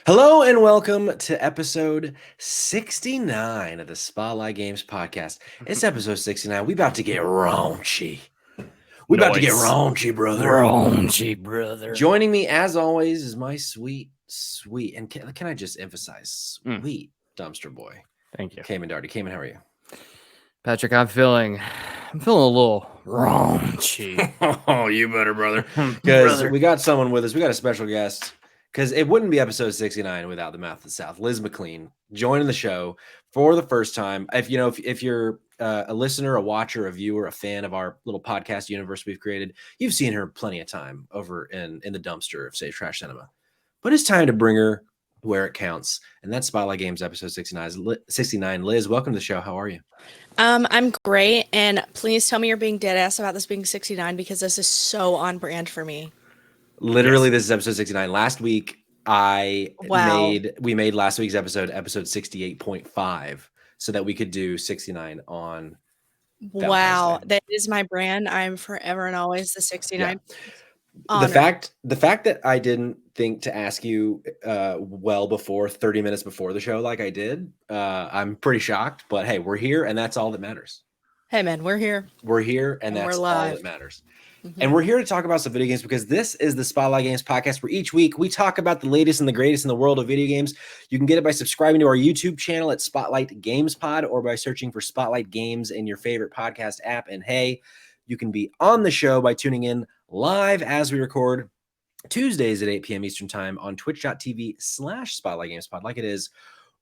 Hello and welcome to episode 69 of the Spotlight Games podcast. It's episode 69. We about to get raunchy. We about to get Nice. raunchy, brother. Raunchy, brother. Joining me as always is my sweet, and can I just emphasize sweet dumpster boy. Thank you. Cayman Darty. Cayman, how are you? Patrick, I'm feeling a little raunchy. Oh, you better, brother. Because we got someone with us. We got a special guest. Because it wouldn't be episode 69 without the mouth of the South. Liz McLean joining the show for the first time. If you're a listener, a watcher, a viewer, a fan of our little podcast universe we've created, you've seen her plenty of time over in the dumpster of Safe Trash Cinema. But it's time to bring her where it counts, and that's Spotlight Games episode 69. Liz, welcome to the show. How are you? I'm great, and please tell me you're being dead ass about this being 69 because this is so on brand for me. Literally, This is episode 69. Last week, we made last week's episode 68.5 so that we could do 69 on Wow, that is my brand. I'm forever and always the 69. Yeah. The fact that I didn't think to ask you well before 30 minutes before the show like I did, I'm pretty shocked, but hey, we're here and that's all that matters. Hey man, we're here. We're here and that's all that matters. Mm-hmm. And we're here to talk about some video games because this is the Spotlight Games podcast where each week we talk about the latest and the greatest in the world of video games. You can get it by subscribing to our YouTube channel at Spotlight Games Pod or by searching for Spotlight Games in your favorite podcast app. And hey, you can be on the show by tuning in live as we record Tuesdays at 8 p.m. Eastern Time on twitch.tv/Spotlight Games Pod, like it is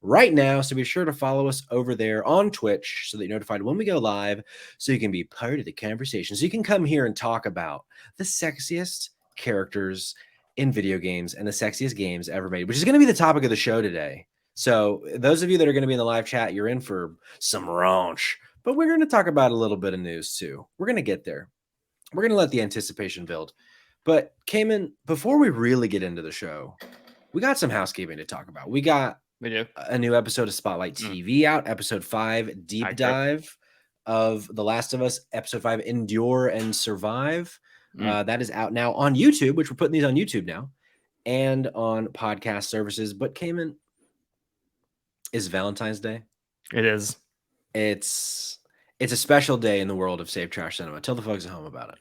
right now. So be sure to follow us over there on Twitch so that you're notified when we go live, so you can be part of the conversation. So you can come here and talk about the sexiest characters in video games and the sexiest games ever made, which is going to be the topic of the show today. So those of you that are going to be in the live chat, you're in for some raunch, but we're going to talk about a little bit of news too. We're going to get there. We're going to let the anticipation build. But Cayman, before we really get into the show, we got some housekeeping to talk about. We do a new episode of Spotlight TV out, episode 5, deep dive of The Last of Us, episode 5, Endure and Survive. That is out now on YouTube, which we're putting these on YouTube now, and on podcast services. But Cayman, is Valentine's Day? It is. It's a special day in the world of Safe Trash Cinema. Tell the folks at home about it.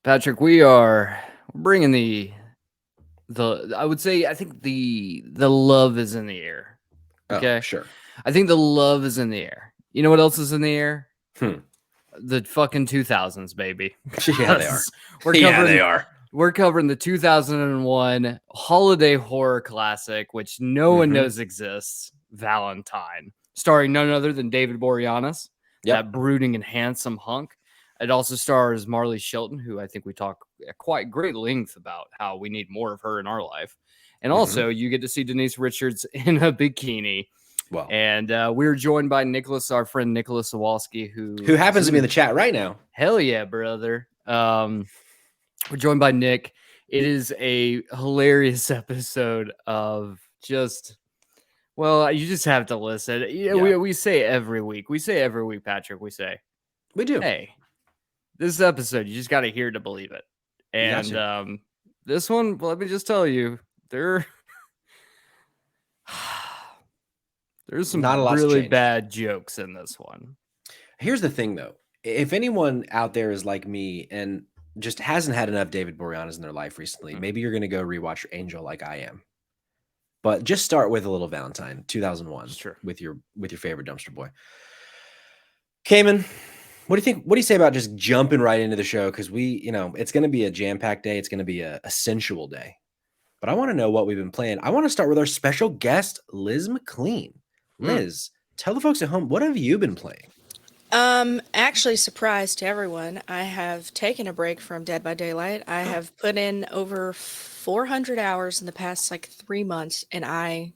Patrick, we are bringing the I would say, I think the love is in the air. Okay, oh, sure. I think the love is in the air. You know what else is in the air? The fucking 2000s, baby. Yeah, they are. They are. We're covering the 2001 holiday horror classic, which no one knows exists, Valentine, starring none other than David Boreanaz, that brooding and handsome hunk. It also stars Marley Shelton, who I think we talk at quite great length about how we need more of her in our life. And also, you get to see Denise Richards in a bikini. Wow. And we're joined by our friend Nicholas Sawalski, who happens to be in the chat right now. Hell yeah, brother. We're joined by Nick. It is a hilarious episode of just, well, you just have to listen. We say every week, Patrick, we do. Hey, this episode, you just got to hear to believe it. And this one, let me just tell you, there's some not a lot really bad jokes in this one. Here's the thing, though. If anyone out there is like me and just hasn't had enough David Boreanaz in their life recently, maybe you're going to go rewatch Angel like I am. But just start with a little Valentine, 2001, with your favorite dumpster boy. Cayman, what do you think? What do you say about just jumping right into the show? Because it's going to be a jam-packed day. It's going to be a sensual day. But I want to know what we've been playing. I want to start with our special guest, Liz McLean. Liz, tell the folks at home, what have you been playing? Actually, surprise to everyone, I have taken a break from Dead by Daylight. I have put in over 400 hours in the past 3 months, and I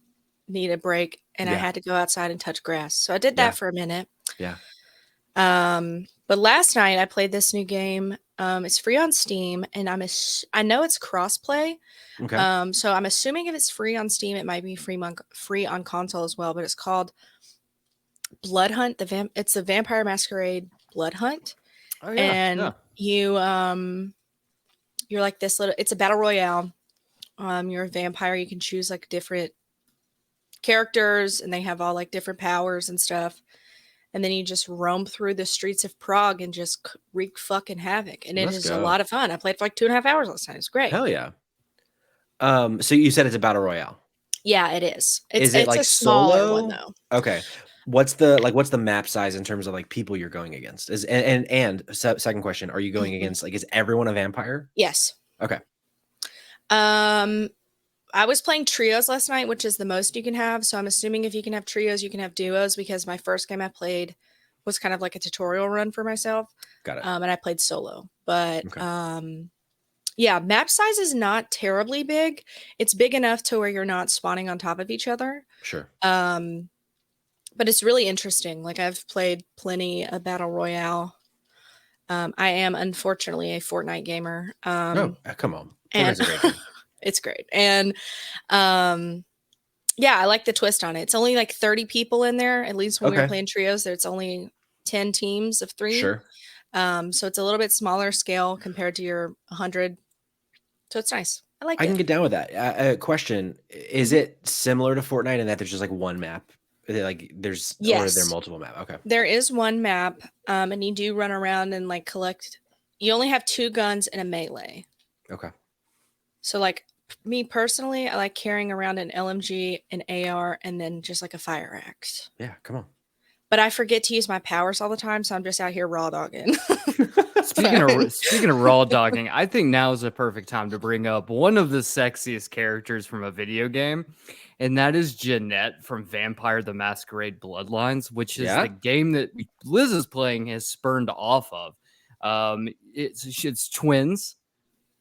need a break, and I had to go outside and touch grass. So I did that for a minute. Yeah. But last night I played this new game. It's free on Steam, and I know it's crossplay. Okay. So I'm assuming if it's free on Steam, it might be free on console as well. But it's called Blood Hunt. It's the Vampire Masquerade Blood Hunt. Oh yeah. And you're like this little. It's a battle royale. You're a vampire. You can choose different characters, and they have all like different powers and stuff. And then you just roam through the streets of Prague and just wreak fucking havoc. And it Let's is go. a lot of fun. I played for like 2.5 hours last time. It's great. Hell yeah. So you said it's a battle royale. Yeah, it is. Is it like a smaller solo? one though. Okay. What's the map size in terms of like people you're going against? Second question, are you going against like, is everyone a vampire? Yes. Okay. I was playing trios last night, which is the most you can have. So I'm assuming if you can have trios, you can have duos, because my first game I played was kind of like a tutorial run for myself. Got it. And I played solo. But Okay. yeah, map size is not terribly big. It's big enough to where you're not spawning on top of each other. Sure. But it's really interesting. Like, I've played plenty of battle royale. I am unfortunately a Fortnite gamer. Come on. And Fortnite's a great game. it's great. And yeah, I like the twist on it. It's only like 30 people in there. At least when we were playing trios, there's only 10 teams of 3. Sure. So it's a little bit smaller scale compared to your 100. So it's nice. I can get down with that. Question: is it similar to Fortnite in that there's just like one map? Like there's or are there multiple maps? Okay. There is one map, and you do run around and like collect. You only have 2 guns and a melee. Okay. So like me personally, I like carrying around an LMG, an AR, and then just like a fire axe. Yeah, come on. But I forget to use my powers all the time, so I'm just out here raw dogging. Speaking of raw dogging, I think now is a perfect time to bring up one of the sexiest characters from a video game, and that is Jeanette from Vampire the Masquerade Bloodlines, which is the game that Liz is playing has spurned off of. It's twins,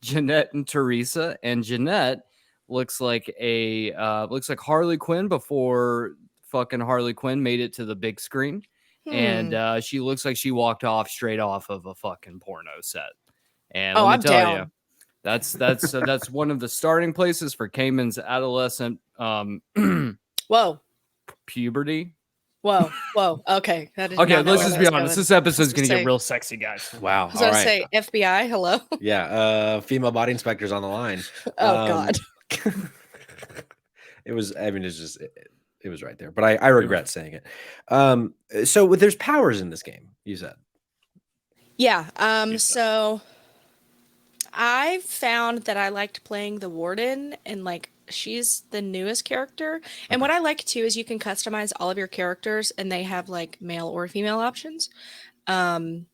Jeanette and Teresa, and Jeanette looks like Harley Quinn before fucking Harley Quinn made it to the big screen. And she looks like she walked off straight off of a fucking porno set. And let me tell you, that's one of the starting places for Cayman's adolescent puberty. Whoa. Okay. Okay, let's just be honest. This episode's gonna get real sexy, guys. Wow. I was gonna say FBI, hello. Yeah, female body inspectors on the line. Oh God. It was it was right there, but I regret saying it. So there's powers in this game, you said. Yeah. So I found that I liked playing the Warden, and like she's the newest character. And what I like too is you can customize all of your characters, and they have like male or female options. And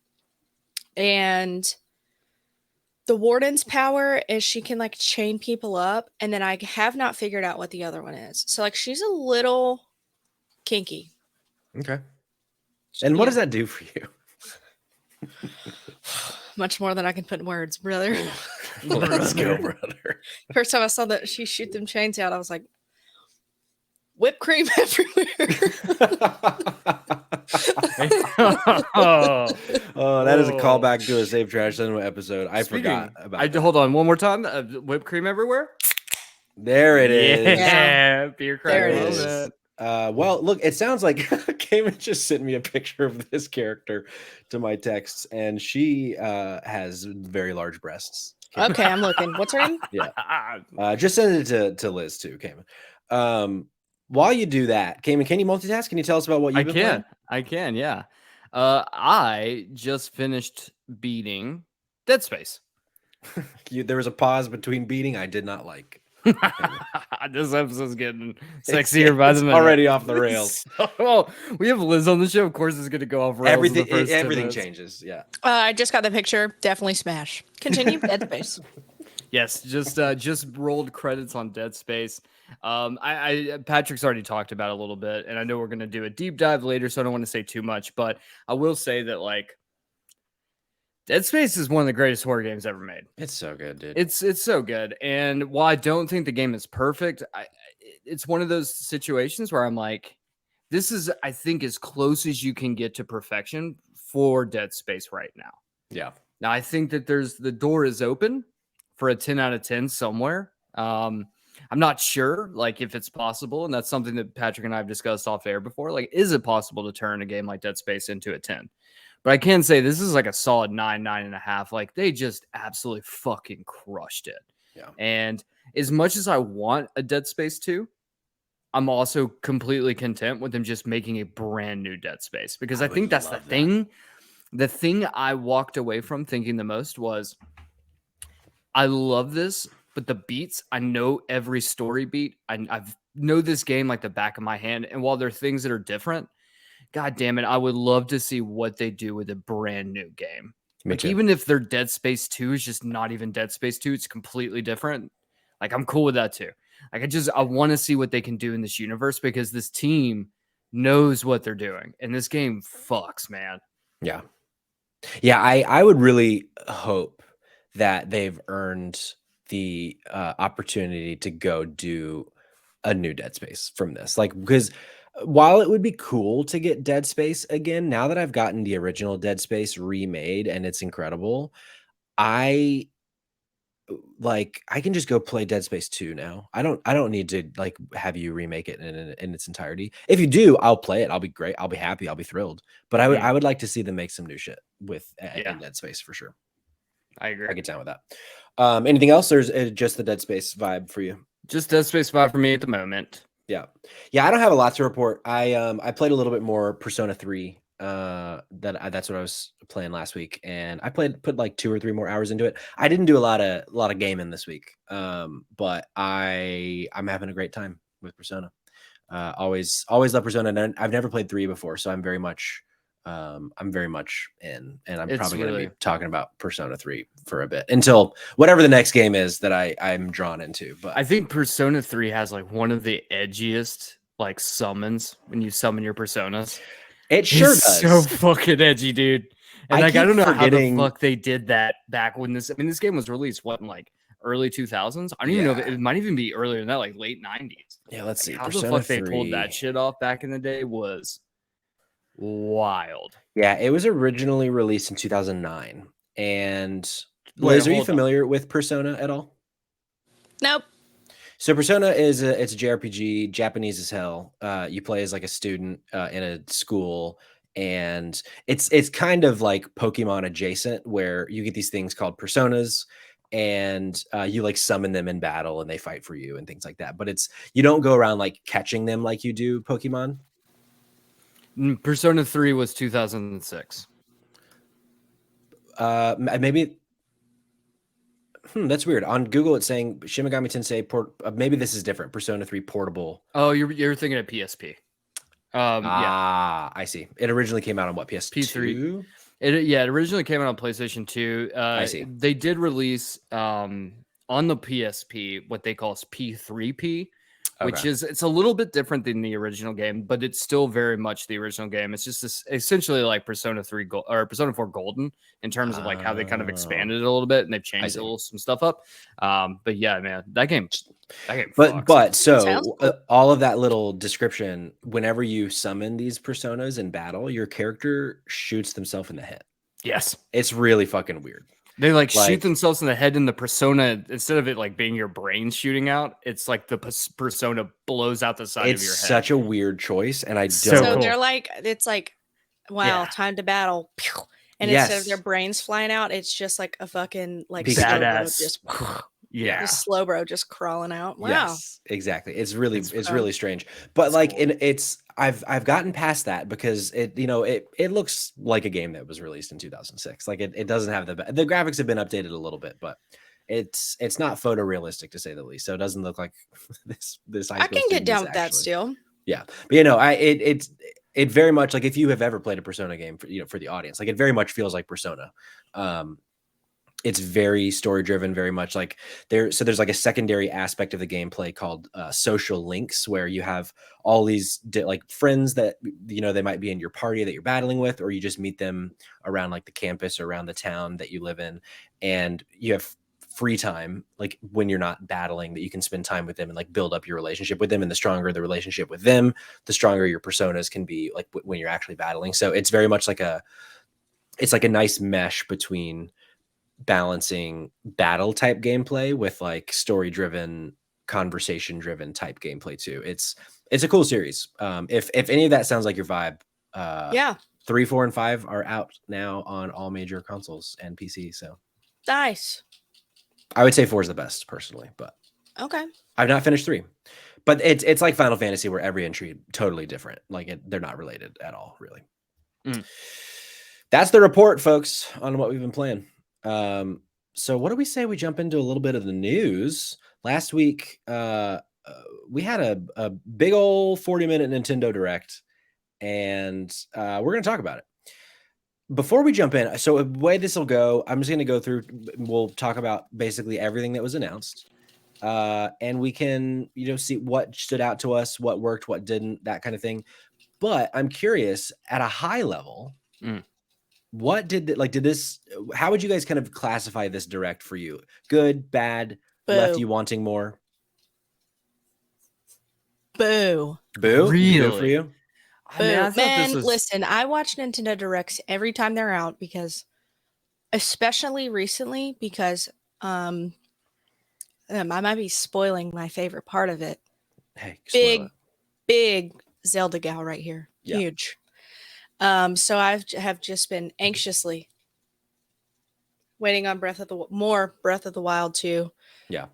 the Warden's power is she can like chain people up, and then I have not figured out what the other one is. So like she's a little kinky. Okay. And what does that do for you? Much more than I can put in words, brother. Let's go, brother. First time I saw that she shoot them chains out, I was like, whipped cream everywhere. That is a callback to a Save Trash Cinema episode. I forgot about hold on one more time. Whipped cream everywhere. There it is. Yeah, beer crack. There it is. Well, look, it sounds like Cayman just sent me a picture of this character to my texts, and she has very large breasts. Cayman. Okay, I'm looking. What's her name? Yeah. Just send it to Liz too, Cayman. While you do that, Cayman, can you multitask? Can you tell us about what you've been playing? I can, yeah. I just finished beating Dead Space. There was a pause between beating I did not like. This episode's getting sexier by the minute. Already off the rails. Well, we have Liz on the show. Of course, it's going to go off rails. Everything changes. Yeah. I just got the picture. Definitely smash. Continue. Dead Space. Yes, just rolled credits on Dead Space. Patrick's already talked about it a little bit, and I know we're going to do a deep dive later, so I don't want to say too much, but I will say that like Dead Space is one of the greatest horror games ever made. It's so good, dude. It's so good. And while I don't think the game is perfect, it's one of those situations where I'm like, this is, I think, as close as you can get to perfection for Dead Space right now. Yeah. Now, I think that the door is open for a 10 out of 10 somewhere. I'm not sure, like, if it's possible, and that's something that Patrick and I have discussed off air before. Like, is it possible to turn a game like Dead Space into a 10? But I can say this is like a solid 9.5. Like, they just absolutely fucking crushed it. Yeah. And as much as I want a Dead Space 2, I'm also completely content with them just making a brand new Dead Space, because I would think that's the love that. thing. The thing I walked away from thinking the most was, I love this, but the beats, I know every story beat. I know this game like the back of my hand. And while there are things that are different, God damn it, I would love to see what they do with a brand new game. Me Like, too. even if their Dead Space 2 is just not even Dead Space 2, it's completely different. Like, I'm cool with that too. Like, I want to see what they can do in this universe, because this team knows what they're doing. And this game fucks, man. Yeah. Yeah, I would really hope that they've earned the opportunity to go do a new Dead Space from this. Like, because while it would be cool to get Dead Space again, now that I've gotten the original Dead Space remade and it's incredible, I can just go play Dead Space 2 now. I don't need to like have you remake it in its entirety. If you do, I'll play it. I'll be great. I'll be happy. I'll be thrilled. But I would like to see them make some new shit with in Dead Space for sure. I agree. I get down with that. Anything else, or is it just the Dead Space vibe for you? Just Dead Space 5 for me at the moment. Yeah. I don't have a lot to report. I played a little bit more Persona 3. That's what I was playing last week, and I put like 2 or 3 more hours into it. I didn't do a lot of gaming this week, but I'm having a great time with Persona. Always love Persona, and I've never played 3 before, so I'm very much in, and I'm probably going to be talking about Persona 3 for a bit until whatever the next game is that I'm drawn into. But I think Persona 3 has like one of the edgiest like summons when you summon your personas. It sure does. So fucking edgy, dude. And I don't know how the fuck they did that back when this game was released, in like early 2000s? I don't even know if it might even be earlier than that, like late 90s. Yeah, let's see. How Persona the fuck 3. they pulled that shit off back in the day was wild. Yeah, it was originally released in 2009. And Liz, are you familiar with Persona at all? Nope. So Persona it's a JRPG, Japanese as hell. You play as like a student in a school, and it's kind of like Pokemon adjacent, where you get these things called personas, and you like summon them in battle and they fight for you and things like that. But you don't go around like catching them like you do Pokemon. Persona 3 was 2006. Maybe. That's weird. On Google, it's saying Shin Megami Tensei maybe this is different. Persona 3 portable. Oh, you're thinking of PSP. Yeah. I see. It originally came out on what, PS2? P3. It originally came out on PlayStation 2. I see. They did release on the PSP what they call P3P, which is, it's a little bit different than the original game, but it's still very much the original game. It's just essentially like Persona 3 or Persona 4 Golden in terms of like how they kind of expanded it a little bit and they've changed some stuff up. But yeah, man, that game. But so all of that little description, whenever you summon these personas in battle, your character shoots themselves in the head. Yes, it's really fucking weird. They like shoot themselves in the head, in the persona, instead of it like being your brain shooting out, it's like the persona blows out the side of your head. It's such a weird choice, and I don't. So they're like, it's like, wow, time to battle, and instead of their brains flying out, it's just like a fucking like badass, just slow bro just crawling out. Wow, yes, exactly. It's really strange, but like I've gotten past that because it looks like a game that was released in 2006. Like it doesn't have the graphics have been updated a little bit, but it's not photorealistic to say the least. So it doesn't look like this high school. I can get down with that still. Yeah, but it very much, like if you have ever played a Persona game for the audience, like it very much feels like Persona. It's very story driven, very much like there's like a secondary aspect of the gameplay called social links, where you have all these like friends that they might be in your party that you're battling with, or you just meet them around like the campus or around the town that you live in, and you have free time, like when you're not battling, that you can spend time with them and like build up your relationship with them. And the stronger the relationship with them, the stronger your personas can be, like when you're actually battling. So it's very much like a nice mesh between balancing battle type gameplay with like story driven, conversation driven type gameplay too. It's a cool series. If any of that sounds like your vibe, 3, 4, and 5 are out now on all major consoles and PC. So nice. I would say 4 is the best personally, but okay. I've not finished 3. But it's like Final Fantasy, where every entry totally different. Like they're not related at all, really. That's the report, folks, on what we've been playing. So what do we say we jump into a little bit of the news? Last week, we had a big old 40-minute Nintendo Direct, and we're going to talk about it. Before we jump in, so the way this will go, I'm just going to go through, we'll talk about basically everything that was announced. And we can, see what stood out to us, what worked, what didn't, that kind of thing. But I'm curious, at a high level, what did this, how would you guys kind of classify this Direct for you? Good, bad, left you wanting more? Boo. Boo? Really? Boo for you? Boo. Man, listen, I watch Nintendo Directs every time they're out because, especially recently, because I might be spoiling my favorite part of it. Hey, big Zelda gal right here. Yeah. Huge. So I have just been anxiously waiting on more Breath of the Wild 2. Yeah.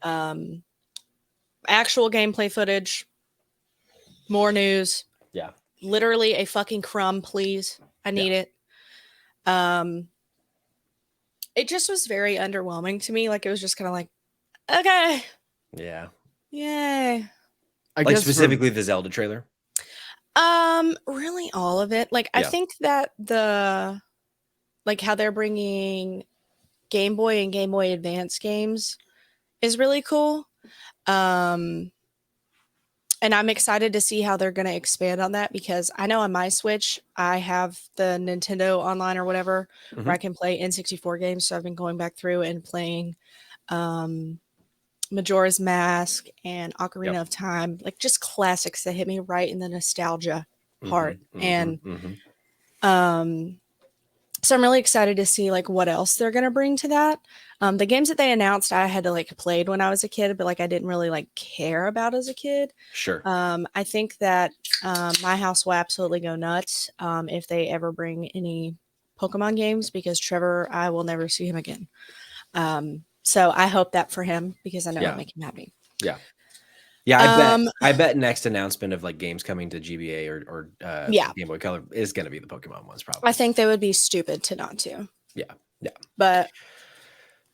Actual gameplay footage, more news. Yeah. Literally a fucking crumb, please. I need it. It just was very underwhelming to me. Like, it was just kind of like, okay. Yeah. Yay. I guess specifically the Zelda trailer. Really all of it. Like, I think that how they're bringing Game Boy and Game Boy Advance games is really cool. And I'm excited to see how they're going to expand on that, because I know on my Switch, I have the Nintendo Online or whatever, where I can play N64 games. So I've been going back through and playing Majora's Mask and Ocarina of Time, like just classics that hit me right in the nostalgia part. So I'm really excited to see like what else they're going to bring to that. The games that they announced, I had to like played when I was a kid, but like I didn't really like care about as a kid. Sure. I think that my house will absolutely go nuts if they ever bring any Pokemon games, because Trevor, I will never see him again. So I hope that for him, because I know it'll make him happy. Yeah. Yeah, I bet next announcement of like games coming to GBA or Game Boy Color is going to be the Pokemon ones, probably. I think they would be stupid to not to. Yeah. But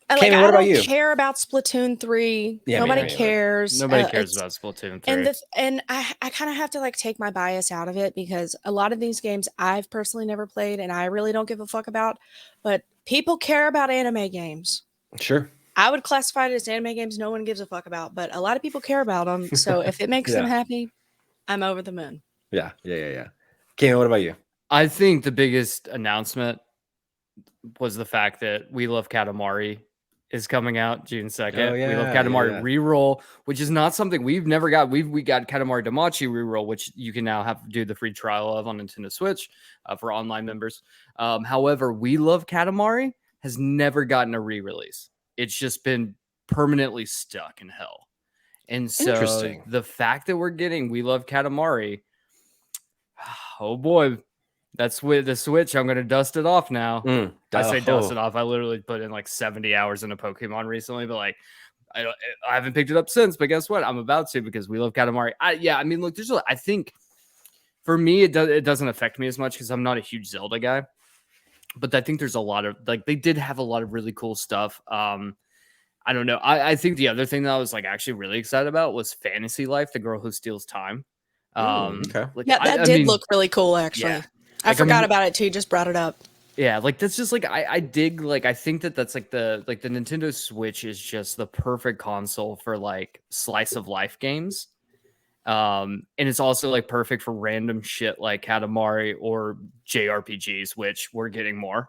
Kamen, like, what about I you? don't care about Splatoon 3. Yeah, nobody cares. Nobody cares about Splatoon 3. And I kind of have to like take my bias out of it, because a lot of these games I've personally never played and I really don't give a fuck about. But people care about anime games. Sure. I would classify it as anime games no one gives a fuck about, but a lot of people care about them. So if it makes them happy, I'm over the moon. Yeah. Kamen, what about you? I think the biggest announcement was the fact that We Love Katamari is coming out June 2nd. We Love Katamari reroll, which is not something we've never got. We got Katamari Damacy reroll, which you can now do the free trial of on Nintendo Switch for online members. However, We Love Katamari has never gotten a re-release. It's just been permanently stuck in hell. And so the fact that we're getting We Love Katamari, oh boy, that's with the Switch. I'm going to dust it off now. I say dust it off. I literally put in like 70 hours into Pokemon recently, but like I haven't picked it up since. But guess what? I'm about to, because We Love Katamari. I mean, look, I think for me, it doesn't affect me as much because I'm not a huge Zelda guy. But I think there's a lot of like they did have a lot of really cool stuff. I don't know. I think the other thing that I was like actually really excited about was Fantasy Life, The Girl Who Steals Time. Okay. Like, that did look really cool, actually. Yeah. I forgot about it too. Just brought it up. Yeah, like that's just like I dig. Like I think that's like the Nintendo Switch is just the perfect console for like slice of life games. And it's also like perfect for random shit like Katamari or JRPGs, which we're getting more.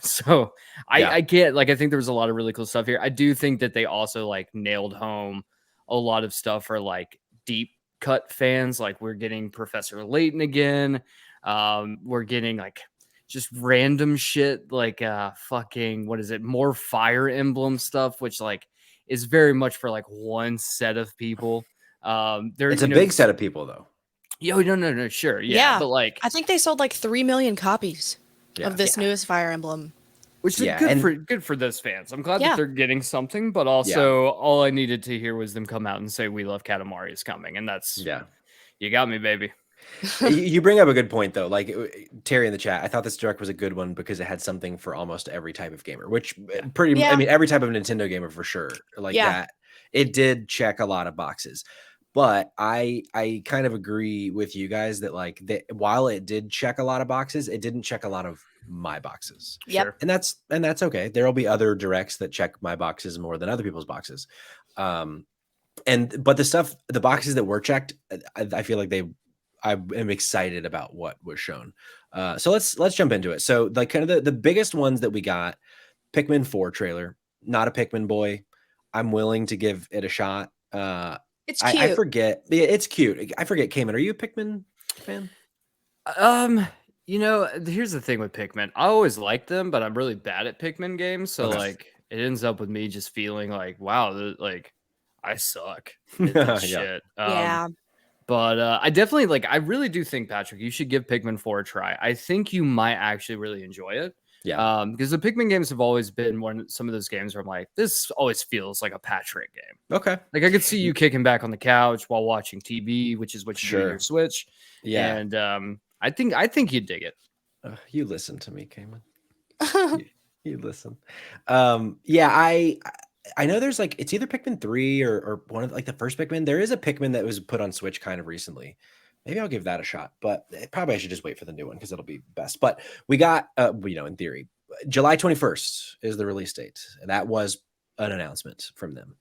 So I get, like, I think there was a lot of really cool stuff here. I do think that they also like nailed home a lot of stuff for like deep cut fans. Like we're getting Professor Layton again. We're getting like just random shit like fucking, what is it? More Fire Emblem stuff, which like is very much for like one set of people. It's a big set of people though. Yo, no, sure. Yeah. But like I think they sold like 3 million copies of this newest Fire Emblem. Which is good for those fans. I'm glad that they're getting something, but also all I needed to hear was them come out and say "We love Katamari" is coming, and that's you got me, baby. You bring up a good point though. Like Terry in the chat, I thought this direct was a good one because it had something for almost every type of gamer, which I mean, every type of Nintendo gamer for sure. Like that, it did check a lot of boxes. But I kind of agree with you guys that like while it did check a lot of boxes, it didn't check a lot of my boxes. Yep. And that's okay. There'll be other directs that check my boxes more than other people's boxes. But the boxes that were checked, I feel like I am excited about what was shown. So let's jump into it. So like kind of the biggest ones that we got, Pikmin 4 trailer, not a Pikmin boy. I'm willing to give it a shot. It's cute. I forget. Yeah, it's cute. I forget. Cayman, are you a Pikmin fan? You know, here's the thing with Pikmin. I always liked them, but I'm really bad at Pikmin games. So like, it ends up with me just feeling like, wow, like I suck at this shit. But I definitely like. I really do think, Patrick, you should give Pikmin 4 a try. I think you might actually really enjoy it. Yeah. Because the Pikmin games have always been some of those games where I'm like, this always feels like a Patrick game. Okay. Like I could see you kicking back on the couch while watching TV, which is what you do on your Switch. Yeah. And I think you'd dig it. You listen to me, Cayman. you listen. I know there's like, it's either Pikmin 3 or one of like the first Pikmin. There is a Pikmin that was put on Switch kind of recently. Maybe I'll give that a shot, but probably I should just wait for the new one because it'll be best. But we got, in theory, July 21st is the release date. That was an announcement from them.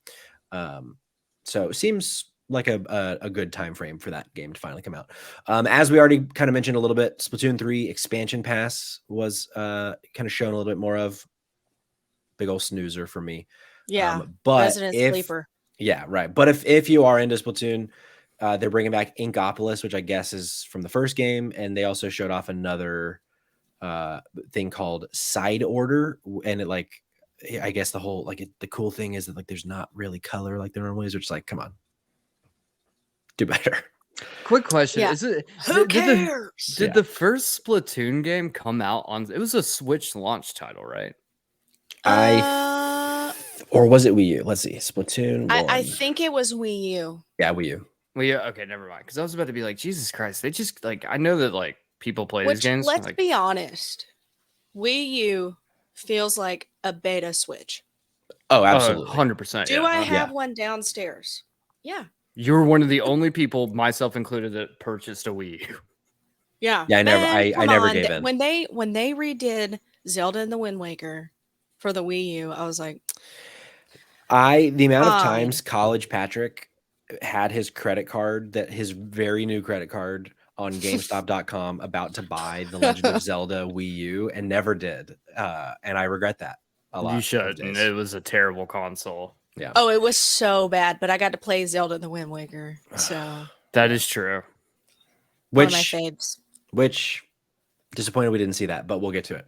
So it seems like a good time frame for that game to finally come out. As we already kind of mentioned a little bit, Splatoon 3 expansion pass was kind of shown a little bit more of. Big old snoozer for me. Yeah, but Resident Sleeper. Yeah, right. But if you are into Splatoon, they're bringing back Inkopolis, which I guess is from the first game, and they also showed off another thing called Side Order, and it like, I guess the whole the cool thing is that like there's not really color like there normally is, which is like, come on, do better. Quick question: Is it who cares? Did the first Splatoon game come out on? It was a Switch launch title, right? Or was it Wii U? Let's see. Splatoon 1. I think it was Wii U. Yeah, Wii U. Okay, never mind. Because I was about to be like, Jesus Christ, they just like, I know that like people play these games. Let's be honest, Wii U feels like a beta Switch. Oh, absolutely, 100%. Do I have one downstairs? Yeah. You're one of the only people, myself included, that purchased a Wii U. Yeah. Yeah, I never gave in. When they redid Zelda and the Wind Waker for the Wii U, I was like, the amount of times College Patrick had his credit card, his very new credit card on GameStop.com about to buy The Legend of Zelda Wii U and never did. And I regret that a lot. You should. And it was a terrible console. Yeah. Oh, it was so bad, but I got to play Zelda and the Wind Waker. So that is true. One of my faves. Which disappointed we didn't see that, but we'll get to it.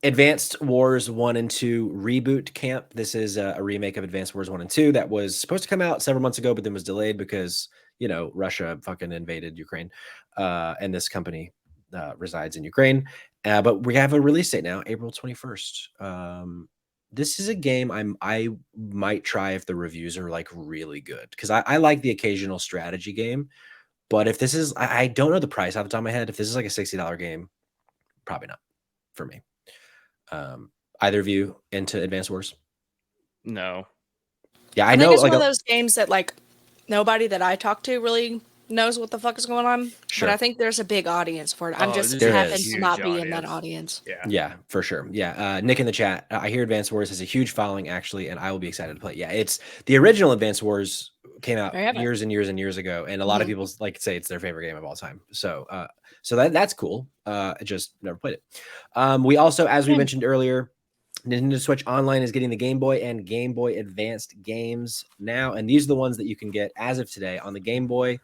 Advanced Wars 1 and 2 Reboot Camp. This is a remake of Advanced Wars 1 and 2 that was supposed to come out several months ago, but then was delayed because, Russia fucking invaded Ukraine. And this company resides in Ukraine. But we have a release date now, April 21st. This is a game I might try if the reviews are like really good, because I like the occasional strategy game. But if this is, I don't know the price off the top of my head. If this is like a $60 game, probably not for me. Either of you into Advanced Wars? No. Yeah, I know. It's one of those games that like nobody that I talk to really knows what the fuck is going on. Sure. But I think there's a big audience for it. I'm just happen to not be in that audience. Yeah, for sure. Yeah. Nick in the chat, I hear Advanced Wars has a huge following actually, and I will be excited to play. Yeah, it's the original Advanced Wars came out years and years and years ago, and a lot of people like say it's their favorite game of all time. So that's cool. I just never played it. We also, as we mentioned earlier, Nintendo Switch Online is getting the Game Boy and Game Boy Advanced games now, and these are the ones that you can get as of today on the Game Boy,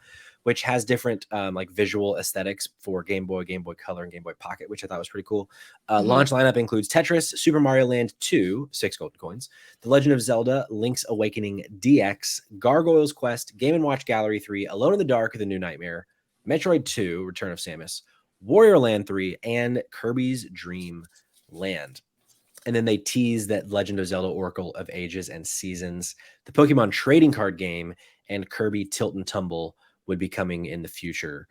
which has different like visual aesthetics for Game Boy, Game Boy Color, and Game Boy Pocket, which I thought was pretty cool. Launch lineup includes Tetris, Super Mario Land 2, 6 golden coins, The Legend of Zelda, Link's Awakening DX, Gargoyle's Quest, Game & Watch Gallery 3, Alone in the Dark, The New Nightmare, Metroid 2, Return of Samus, Warrior Land 3, and Kirby's Dream Land. And then they teased that Legend of Zelda Oracle of Ages and Seasons, the Pokemon trading card game, and Kirby Tilt and Tumble would be coming in the future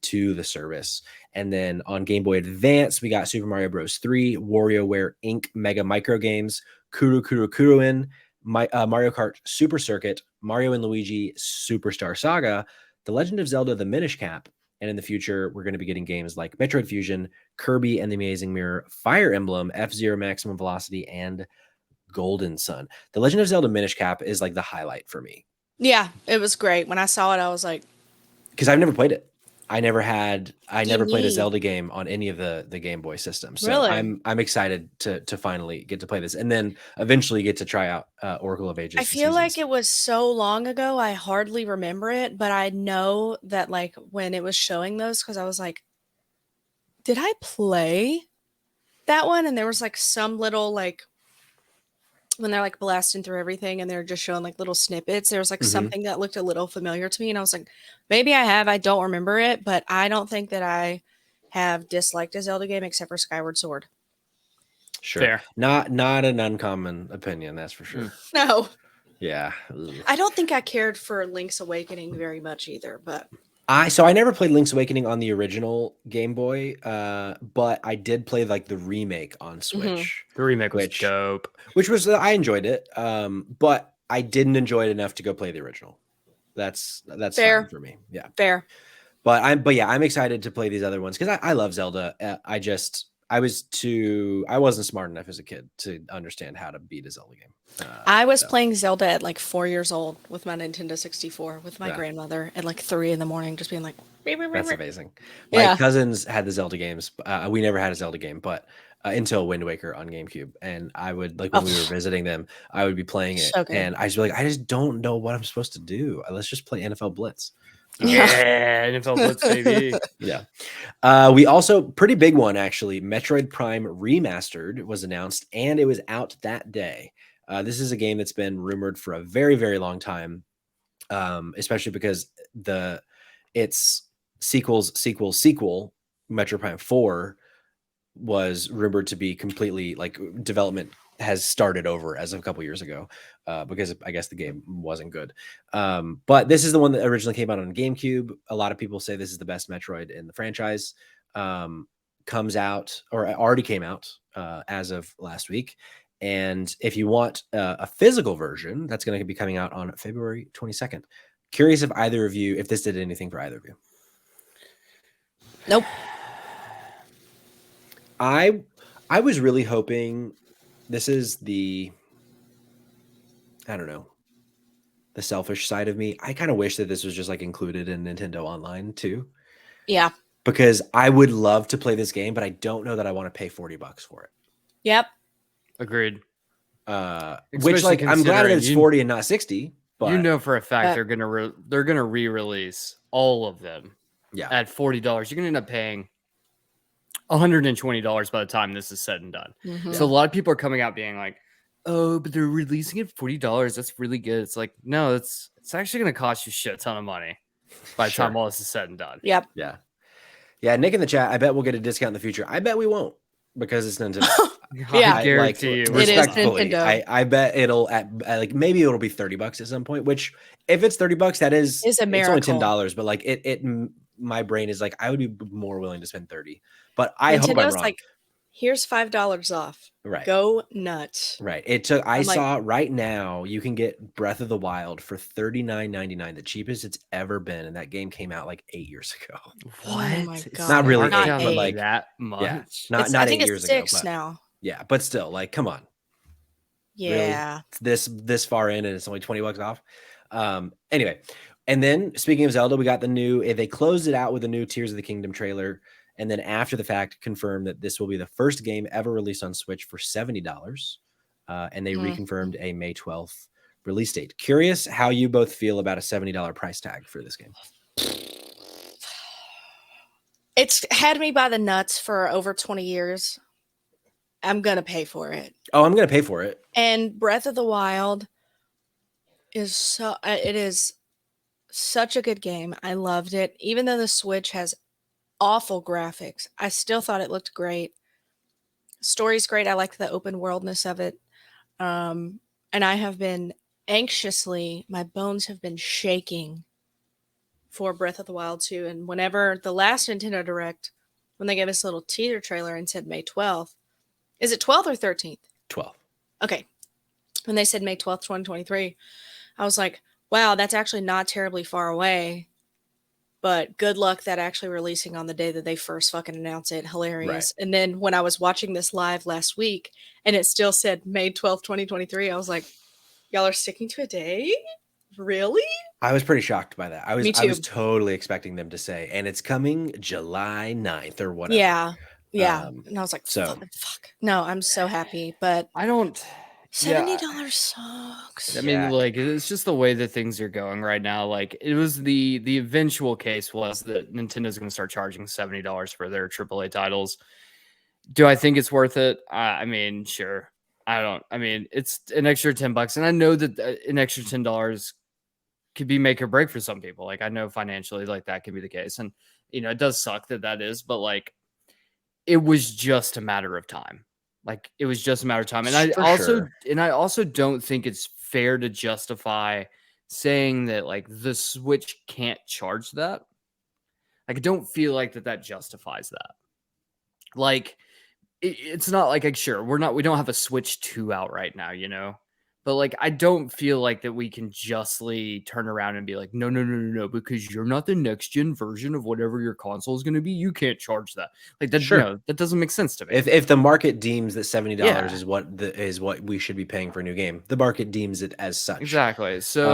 to the service. And then on Game Boy Advance, we got Super Mario Bros. 3, WarioWare Inc. Mega Micro Games, Kuru Kuru Kuruin, Mario Kart Super Circuit, Mario and Luigi Superstar Saga, The Legend of Zelda The Minish Cap, and in the future, we're going to be getting games like Metroid Fusion, Kirby and the Amazing Mirror, Fire Emblem, F-Zero Maximum Velocity, and Golden Sun. The Legend of Zelda Minish Cap is like the highlight for me. Yeah, it was great. When I saw it, I was like, because I've never played it. I never played a Zelda game on any of the Game Boy systems. So really? I'm excited to finally get to play this and then eventually get to try out Oracle of Ages. I feel like it was so long ago, I hardly remember it, but I know that like when it was showing those, because I was like, did I play that one? And there was like some little like when they're like blasting through everything and they're just showing like little snippets, there was like something that looked a little familiar to me. And I was like, maybe I have, I don't remember it, but I don't think that I have disliked a Zelda game except for Skyward Sword. Sure. Fair. Not an uncommon opinion, that's for sure. No. Yeah. I don't think I cared for Link's Awakening very much either, but I never played Link's Awakening on the original Game Boy, but I did play like the remake on Switch. The remake was dope. Which was I enjoyed it, but I didn't enjoy it enough to go play the original. That's fair fine for me. Yeah, fair. But I'm excited to play these other ones because I love Zelda. I wasn't smart enough as a kid to understand how to beat a Zelda game. I was playing Zelda at like 4 years old with my Nintendo 64 with my grandmother at like 3 a.m, just being like, that's amazing. My cousins had the Zelda games. We never had a Zelda game, but until Wind Waker on GameCube. And I would like when we were visiting them, I would be playing it, and I just be like, I just don't know what I'm supposed to do. Let's just play NFL Blitz. Yeah, NFL Blitz, baby. Yeah. We also, pretty big one actually, Metroid Prime Remastered was announced, and it was out that day. This is a game that's been rumored for a very, very long time, especially because its sequel, Metroid Prime 4, was rumored to be completely like development has started over as of a couple years ago because I guess the game wasn't good. But this is the one that originally came out on GameCube. A lot of people say this is the best Metroid in the franchise. Comes out or already came out as of last week. And if you want a physical version, that's going to be coming out on February 22nd. Curious if this did anything for either of you. Nope. I was really hoping this is the selfish side of me. I kind of wish that this was just like included in Nintendo Online too. Yeah. Because I would love to play this game, but I don't know that I want to pay $40 for it. Yep. Agreed. Which like I'm glad that it's 40 and not 60. But you know for a fact they're gonna re-release all of them. Yeah. At $40, you're gonna end up paying $120 by the time this is said and done. So a lot of people are coming out being like, "Oh, but they're releasing it for $40. That's really good." It's like, no, it's actually gonna cost you a shit ton of money by the time all this is said and done. Yep. Yeah. Yeah. Nick in the chat, I bet we'll get a discount in the future. I bet we won't because it's Nintendo. I guarantee you. It is Nintendo. I bet it'll like maybe it'll be $30 at some point. Which if it's $30, that is a miracle. It's only $10. But like it my brain is like I would be more willing to spend $30. But I hope I'm wrong. Like, here's $5 off. Right. Go nuts. Right. It took. I saw right now you can get Breath of the Wild for $39.99, the cheapest it's ever been, and that game came out like 8 years ago. What? Oh my God. Not really, not but like that much. Yeah, not I think 8 years it's 6 ago. But, now. yeah, but still, like, come on. Yeah. Really? This far in, and it's only $20 off. Anyway, and then speaking of Zelda, we got they closed it out with a new Tears of the Kingdom trailer. And then after the fact, confirmed that this will be the first game ever released on Switch for $70. And they reconfirmed a May 12th release date. Curious how you both feel about a $70 price tag for this game. It's had me by the nuts for over 20 years. I'm going to pay for it. Oh, I'm going to pay for it. And Breath of the Wild is such a good game. I loved it. Even though the Switch has awful graphics, I still thought it looked great. Story's great. I like the open worldness of it. And I have been anxiously, my bones have been shaking for Breath of the Wild 2. And whenever the last Nintendo Direct, when they gave us a little teaser trailer and said May 12th, is it 12th or 13th? 12. Okay. When they said May 12th, 2023, I was like, wow, that's actually not terribly far away. But good luck that actually releasing on the day that they first fucking announced it. Hilarious. Right. And then when I was watching this live last week and it still said May 12th, 2023, I was like, y'all are sticking to a day? Really? I was pretty shocked by that. Me I too. was totally expecting them to say, and it's coming July 9th or whatever. Yeah. Yeah. And I was like, so fuck. No, I'm so happy. But I don't. $70 sucks. I mean, like, it's just the way that things are going right now. Like, it was the eventual case was that Nintendo's going to start charging $70 for their AAA titles. Do I think it's worth it? I mean, sure. I mean, it's an extra $10, and I know that an extra $10 could be make or break for some people. Like, I know financially, like, that could be the case, and it does suck that is, but like, it was just a matter of time. Like, it was just a matter of time. And I also don't think it's fair to justify saying that like the Switch can't charge that. Like, I don't feel like that justifies that. Like, it's not like sure, we don't have a Switch 2 out right now, but like, I don't feel like that we can justly turn around and be like, no, because you're not the next gen version of whatever your console is going to be. You can't charge that. Like that, that doesn't make sense to me. If the market deems that $70 is what we should be paying for a new game, the market deems it as such. Exactly. So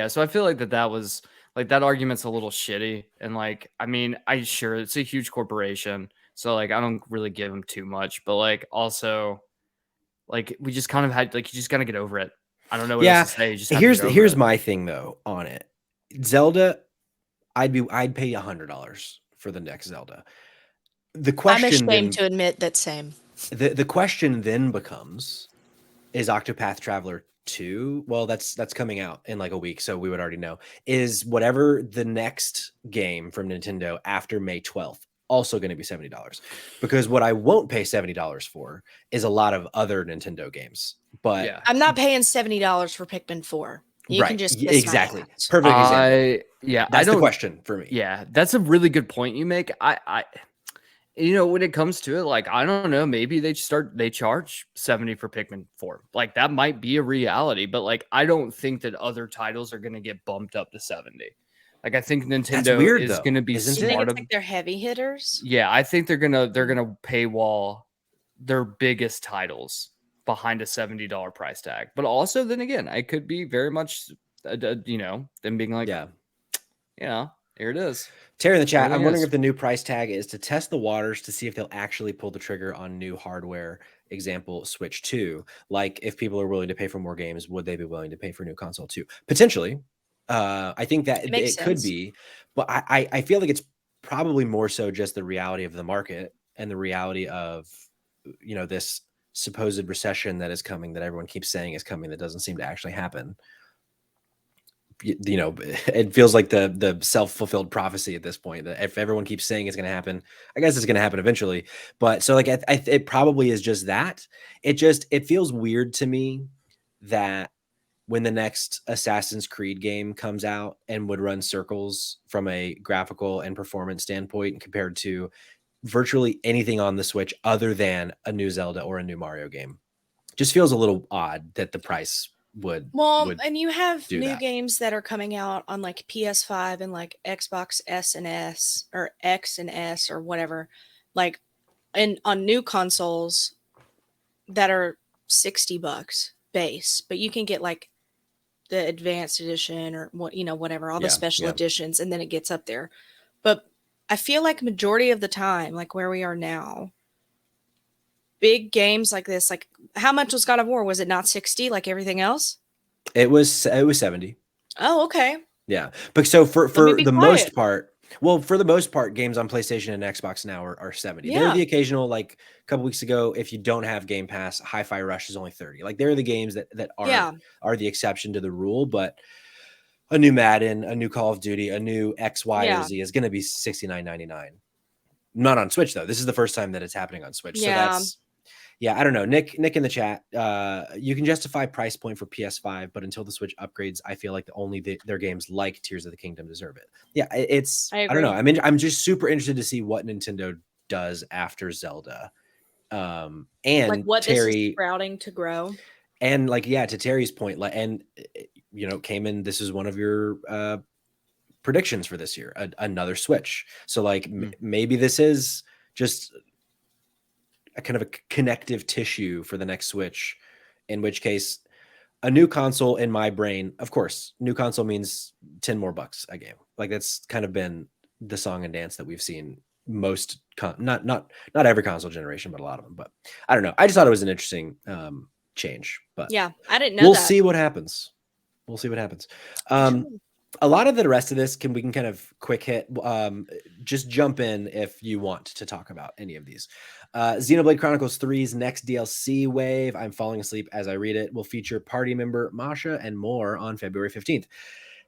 so I feel like that was like, that argument's a little shitty. And like, I mean, sure, it's a huge corporation. So like, I don't really give them too much, but like, also, like, we just kind of had, like, you just gotta get over it. I don't know what else to say. You just here's my thing though on it. Zelda, I'd pay $100 for the next Zelda. The question, I'm ashamed to admit that same. The question then becomes, is Octopath Traveler 2? Well, that's coming out in like a week, so we would already know. Is whatever the next game from Nintendo after May 12th also going to be $70? Because what I won't pay $70 for is a lot of other Nintendo games. But yeah, I'm not paying $70 for Pikmin 4. You can just kiss exactly my ass. Perfect example. That's the question for me. Yeah, that's a really good point you make. I when it comes to it, like, I don't know, maybe they charge $70 for Pikmin 4. Like, that might be a reality, but like, I don't think that other titles are going to get bumped up to $70. Like, I think Nintendo is going to be smart. You think it's like they're heavy hitters? Yeah, I think they're gonna paywall their biggest titles behind a $70 price tag. But also, then again, I could be very much, them being like, here it is. Terry in the chat, I'm wondering if the new price tag is to test the waters to see if they'll actually pull the trigger on new hardware. Example, Switch 2. Like, if people are willing to pay for more games, would they be willing to pay for a new console too? Potentially. I think that it could be, but I feel like it's probably more so just the reality of the market and the reality of, this supposed recession that is coming, that everyone keeps saying is coming, that doesn't seem to actually happen. It feels like the self-fulfilled prophecy at this point, that if everyone keeps saying it's going to happen, I guess it's going to happen eventually. But so like, it probably is just that. It feels weird to me that when the next Assassin's Creed game comes out and would run circles from a graphical and performance standpoint compared to virtually anything on the Switch other than a new Zelda or a new Mario game, just feels a little odd that the price would. And you have new games that are coming out on like PS5 and like Xbox S and S or X and S or whatever, like, and on new consoles that are $60 base, but you can get like the advanced edition or whatever, all the special editions, and then it gets up there. But I feel like majority of the time, like where we are now, big games like this, like, how much was God of War? Was it not 60 like everything else? It was 70. Oh, okay. Yeah. But so for the most part, for the most part, games on PlayStation and Xbox now are 70. Yeah. There are the occasional, like a couple weeks ago, if you don't have Game Pass, Hi-Fi Rush is only 30. Like, there are the games that are the exception to the rule, but a new Madden, a new Call of Duty, a new X, Y, or Z is going to be $69.99. Not on Switch though. This is the first time that it's happening on Switch. So Yeah, I don't know. Nick in the chat, you can justify price point for PS5, but until the Switch upgrades, I feel like their games like Tears of the Kingdom deserve it. Yeah, I don't know. I mean, I'm just super interested to see what Nintendo does after Zelda. And like what Terry, this is sprouting to grow. And like, yeah, to Terry's point, like, and Cayman, this is one of your predictions for this year, another Switch. So like maybe this is just a kind of a connective tissue for the next Switch, in which case a new console in my brain, of course, new console means 10 more bucks a game. Like that's kind of been the song and dance that we've seen most not every console generation, but a lot of them. But I don't know. I just thought it was an interesting change, but yeah, I didn't know we'll that. see what happens. We'll see what happens. A lot of the rest of this we can kind of quick hit. Just jump in if you want to talk about any of these. Xenoblade Chronicles 3's next DLC wave, I'm falling asleep as I read it, will feature party member Masha and more on February 15th.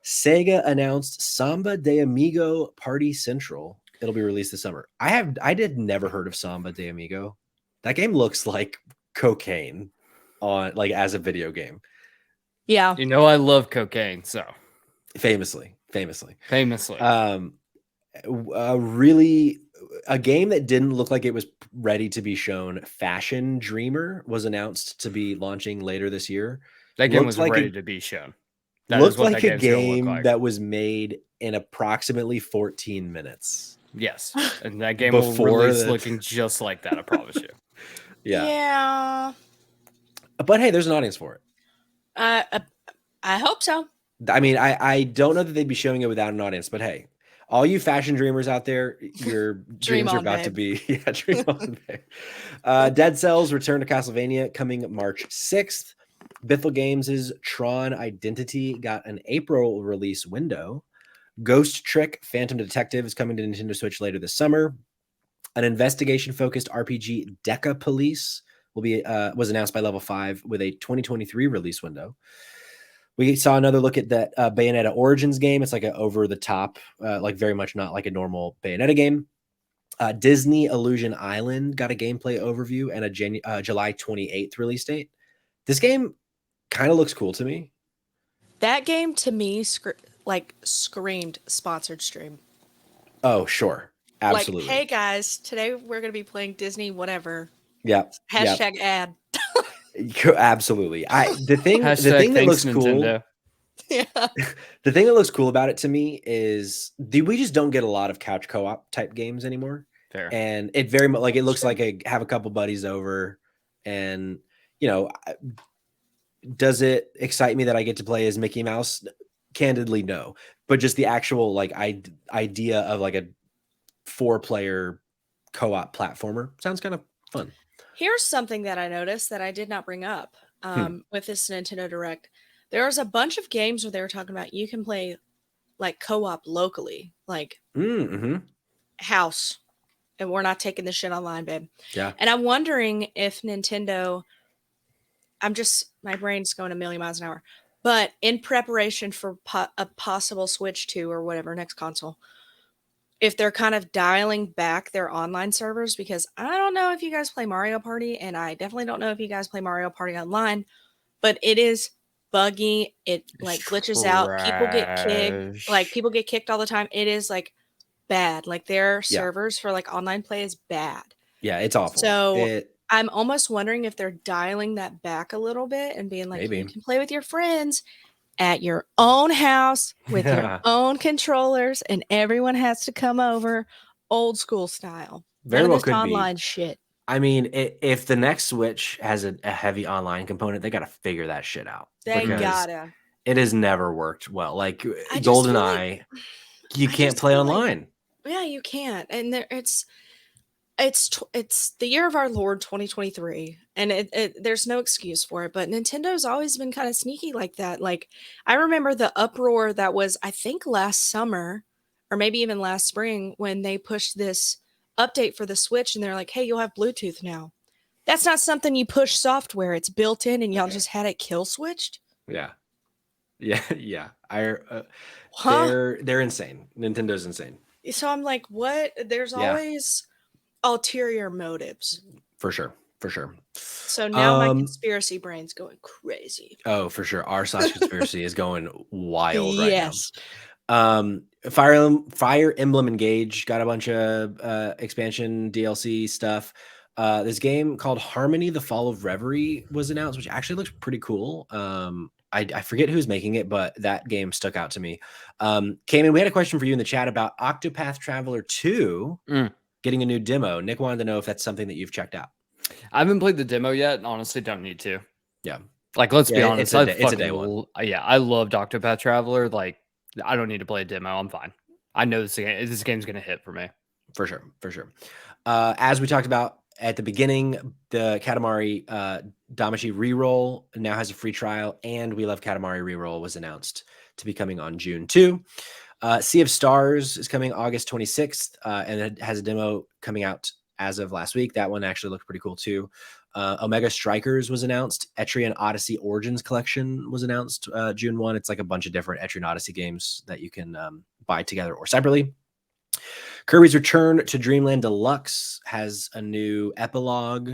Sega announced Samba de Amigo Party Central. It'll be released this summer. I did never heard of Samba de Amigo. That game looks like cocaine on like as a video game. Yeah. I love cocaine, so famously. Really a game that didn't look like it was ready to be shown. Fashion Dreamer was announced to be launching later this year. That game was ready to be shown. That looked like a game that was made in approximately 14 minutes. Yes, and that game will release looking just like that, I promise you. Yeah. But hey, there's an audience for it. I hope so. I mean, I don't know that they'd be showing it without an audience, but hey, all you fashion dreamers out there, your dreams are about to be dream on, babe. Dead Cells Return to Castlevania coming March 6th. Bithell Games' Tron Identity got an April release window. Ghost Trick Phantom Detective is coming to Nintendo Switch later this summer. An investigation-focused RPG, Deca Police, was announced by Level 5 with a 2023 release window. We saw another look at that Bayonetta Origins game. It's like an over-the-top, like very much not like a normal Bayonetta game. Disney Illusion Island got a gameplay overview and a July 28th release date. This game kind of looks cool to me. That game to me screamed sponsored stream. Oh, sure. Absolutely. Like, hey guys, today we're going to be playing Disney whatever. Yeah. Hashtag ad. Absolutely. The thing that looks Nintendo. cool. Yeah. The thing that looks cool about it to me is we just don't get a lot of couch co-op type games anymore. Fair. And it very much like it looks like have a couple buddies over, and does it excite me that I get to play as Mickey Mouse? Candidly, no. But just the actual like idea of like a 4-player co-op platformer sounds kind of fun. Here's something that I noticed that I did not bring up with this Nintendo Direct. There was a bunch of games where they were talking about you can play like co-op locally, like house, and we're not taking this shit online, babe. Yeah. And I'm wondering if Nintendo, my brain's going a million miles an hour, but in preparation for a possible Switch 2 or whatever next console, if they're kind of dialing back their online servers, because I don't know if you guys play Mario Party, and I definitely don't know if you guys play Mario Party online, but it is buggy. It like glitches out. People get kicked all the time. It is like bad. Like their servers for like online play is bad. Yeah, it's awful. So I'm almost wondering if they're dialing that back a little bit and being like, maybe you can play with your friends at your own house with your own controllers, and everyone has to come over old school style. Very well could online be. Shit. I mean, if the next Switch has a heavy online component, they got to figure that shit out. They gotta. It has never worked well. Like GoldenEye, you can't play online. Yeah, you can't. And it's the year of our Lord 2023, and there's no excuse for it. But Nintendo's always been kind of sneaky like that. Like I remember the uproar that was, I think, last summer or maybe even last spring when they pushed this update for the Switch, and they're like, "Hey, you'll have Bluetooth now." That's not something you push software; it's built in, and y'all just had it kill switched. Yeah. They're insane. Nintendo's insane. So I'm like, what? There's always ulterior motives. For sure. For sure. So now my conspiracy brain's going crazy. Oh, for sure. r/conspiracy is going wild right now. Yes. Fire Emblem Engage got a bunch of expansion DLC stuff. This game called Harmony: The Fall of Reverie was announced, which actually looks pretty cool. I forget who's making it, but that game stuck out to me. Cayman, we had a question for you in the chat about Octopath Traveler 2 getting a new demo. Nick wanted to know if that's something that you've checked out. I haven't played the demo yet, and honestly don't need to. Yeah. Like, let's be honest. It's a day one. Yeah, I loved Octopath Traveler. Like, I don't need to play a demo. I'm fine. I know this game's going to hit for me. For sure. As we talked about at the beginning, the Katamari Damacy reroll now has a free trial, and We Love Katamari reroll was announced to be coming on June 2. Sea of Stars is coming August 26th, and it has a demo coming out as of last week. That one actually looked pretty cool too. Omega Strikers was announced. Etrian Odyssey Origins Collection was announced June 1. It's like a bunch of different Etrian Odyssey games that you can buy together or separately. Kirby's Return to Dreamland Deluxe has a new epilogue,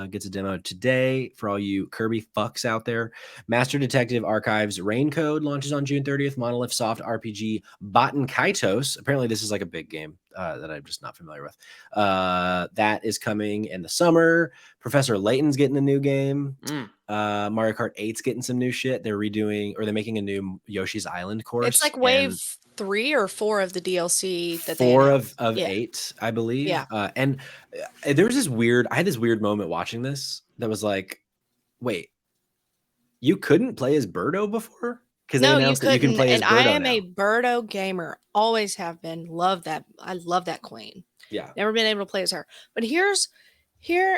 gets a demo today for all you Kirby fucks out there. Master Detective Archives Rain Code launches on June 30th. Monolith Soft RPG Baten Kaitos. Apparently this is like a big game that I'm just not familiar with. That is coming in the summer. Professor Layton's getting a new game. Mario Kart 8's getting some new shit. They're making a new Yoshi's Island course. It's like wave 3 or 4 of the DLC that four of 8, I believe. Yeah. And there was I had this weird moment watching this that was like, wait, you couldn't play as Birdo before? Because they announced that you can play as Birdo. And I am a Birdo gamer. Always have been. Love that. I love that queen. Yeah. Never been able to play as her. But here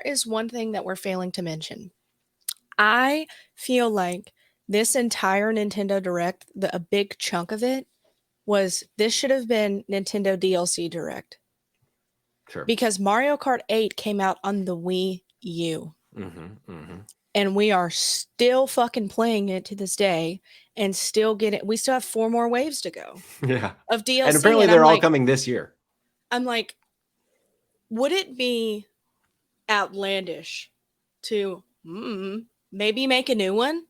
is one thing that we're failing to mention. I feel like this entire Nintendo Direct, a big chunk of it, this should have been Nintendo DLC Direct. Sure. Because Mario Kart 8 came out on the Wii U. And we are still fucking playing it to this day and we still have 4 more waves to go. Yeah. Of DLC. And apparently they're all coming this year. I'm like, would it be outlandish to maybe make a new one?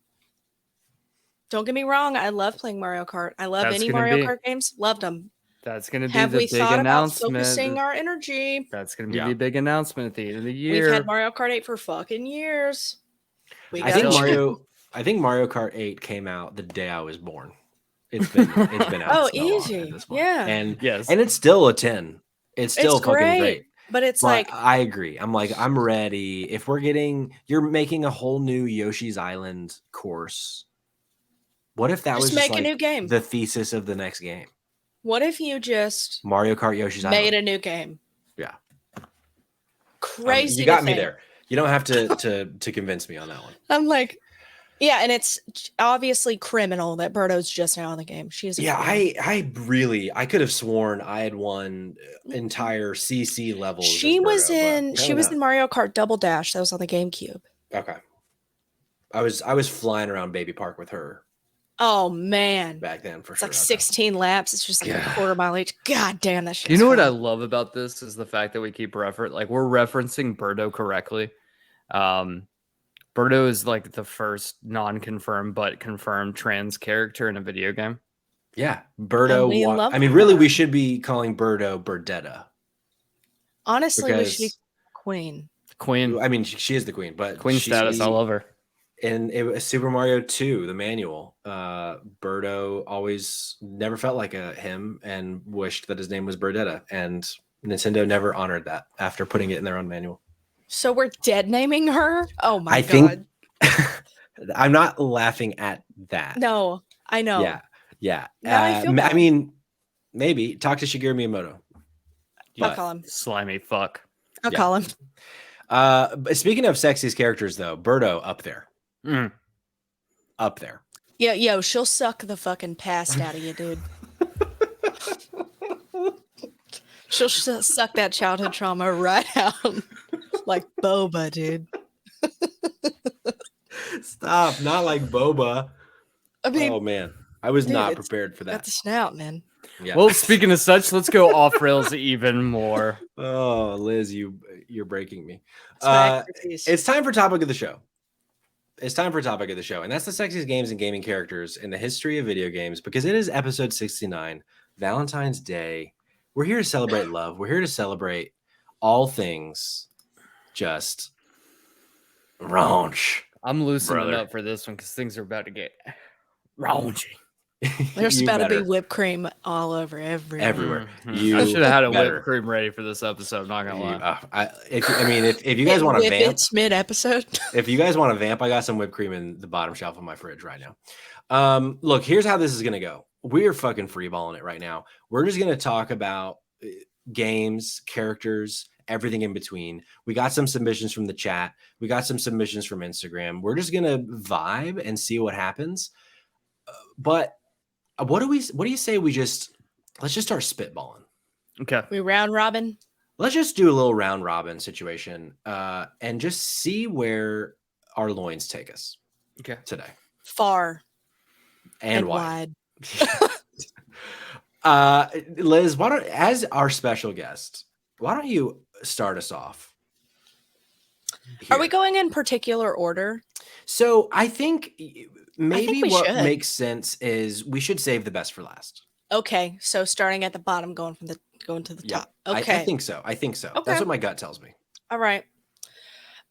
Don't get me wrong. I love playing Mario Kart. I love any Mario Kart games. Loved them. That's going to be Have the we big thought announcement. about focusing our energy? That's going to be the big announcement at the end of the year. We've had Mario Kart 8 for fucking years. I think Mario Kart 8 came out the day I was born. It's been out. Oh, easy. Yeah. And it's still a 10. It's still fucking great. But it's like, I agree. I'm ready. If you're making a whole new Yoshi's Island course. What if that was just a new game? The thesis of the next game? What if you just Mario Kart Yoshi's Island made a new game? Yeah. Crazy. You got me there. You don't have to convince me on that one. I'm like, yeah, and it's obviously criminal that Birdo's just now in the game. She's I could have sworn I had won entire CC levels. She was in Mario Kart Double Dash. That was on the GameCube. Okay. I was flying around Baby Park with her. Oh man. Back then for it's sure. Like 16 laps. It's just like a quarter mile each. God damn that shit. You know what I love about this is the fact that we keep we're referencing Birdo correctly. Birdo is like the first non-confirmed but confirmed trans character in a video game. Yeah. Birdo. Really we should be calling Birdo Birdetta. Honestly, we should be queen. Queen. I mean, she is the queen, but queen status. I love her. And it was Super Mario 2, the manual. Birdo always never felt like him and wished that his name was Birdetta. And Nintendo never honored that after putting it in their own manual. So we're dead naming her? Oh my God. Think I'm not laughing at that. No, I know. Yeah. I feel bad. I mean, maybe talk to Shigeru Miyamoto. I'll call him. Slimy fuck. I'll call him. But speaking of sexiest characters, though, Birdo up there. Up there. Yeah, yo, she'll suck the fucking past out of you, dude. She'll suck that childhood trauma right out like Boba, dude. Stop, not like Boba. I mean, oh man, I was not prepared for that. Got the snout, man. Yeah. Well, speaking of such, let's go off rails even more. Oh, Liz, You're breaking me. It's my expertise. It's time for topic of the show. It's time for topic of the show, and that's the sexiest games and gaming characters in the history of video games, because it is episode 69, Valentine's Day. We're here to celebrate love. We're here to celebrate all things just raunch. I'm loosening Brother. up for this one because things are about to get raunchy. There's You about to be better. whipped cream all over everywhere. Everywhere. Mhm. You I should have had a better. whipped cream ready for this episode. Not gonna lie. If you guys want to vamp, mid episode. if you guys want to vamp, I got some whipped cream in the bottom shelf of my fridge right now. Look, here's how this is gonna go. We're fucking freeballing it right now. We're just gonna talk about games, characters, everything in between. We got some submissions from the chat. We got some submissions from Instagram. We're just gonna vibe and see what happens. But what do you say let's just start spitballing. Okay. We round robin. Let's just do a little round robin situation and just see where our loins take us Okay. today. Far And and wide. wide. Liz, as our special guest, why don't you start us off? Are here? we going in particular order? So I think maybe we what should. makes sense is we should save the best for last. Okay, so starting at the bottom, going to the Yeah, top. Okay, I think so. That's Okay. what my gut tells me. all right.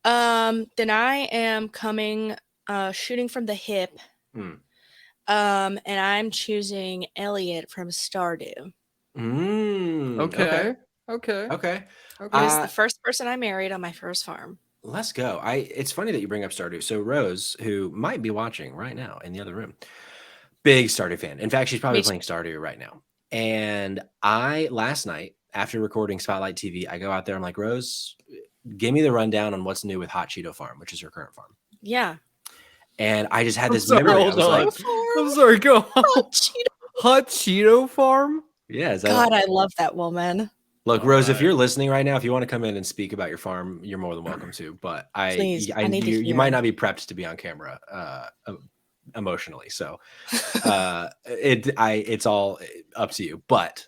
Then I am coming, shooting from the hip. Hmm. And I'm choosing Elliot from Stardew. Okay. Okay. Okay. He's the first person I married on my first farm. Let's go. It's funny that you bring up Stardew. So Rose, who might be watching right now in the other room, big Stardew fan. In fact, she's probably Me too. playing Stardew right now. And last night, after recording Spotlight TV, I go out there. I'm like, Rose, give me the rundown on what's new with Hot Cheeto Farm, which is her current farm. Yeah. And I just had I'm this sorry, memory. I hold was on. like, I'm sorry. Go on. Oh, Cheeto. Hot Cheeto Farm. yeah. Is that God, I love that woman. Look, All Rose, if right. you're listening right now, if you want to come in and speak about your farm, you're more than welcome to. But Please, I need to you hear. might not be prepped to be on camera emotionally. So it's all up to you. But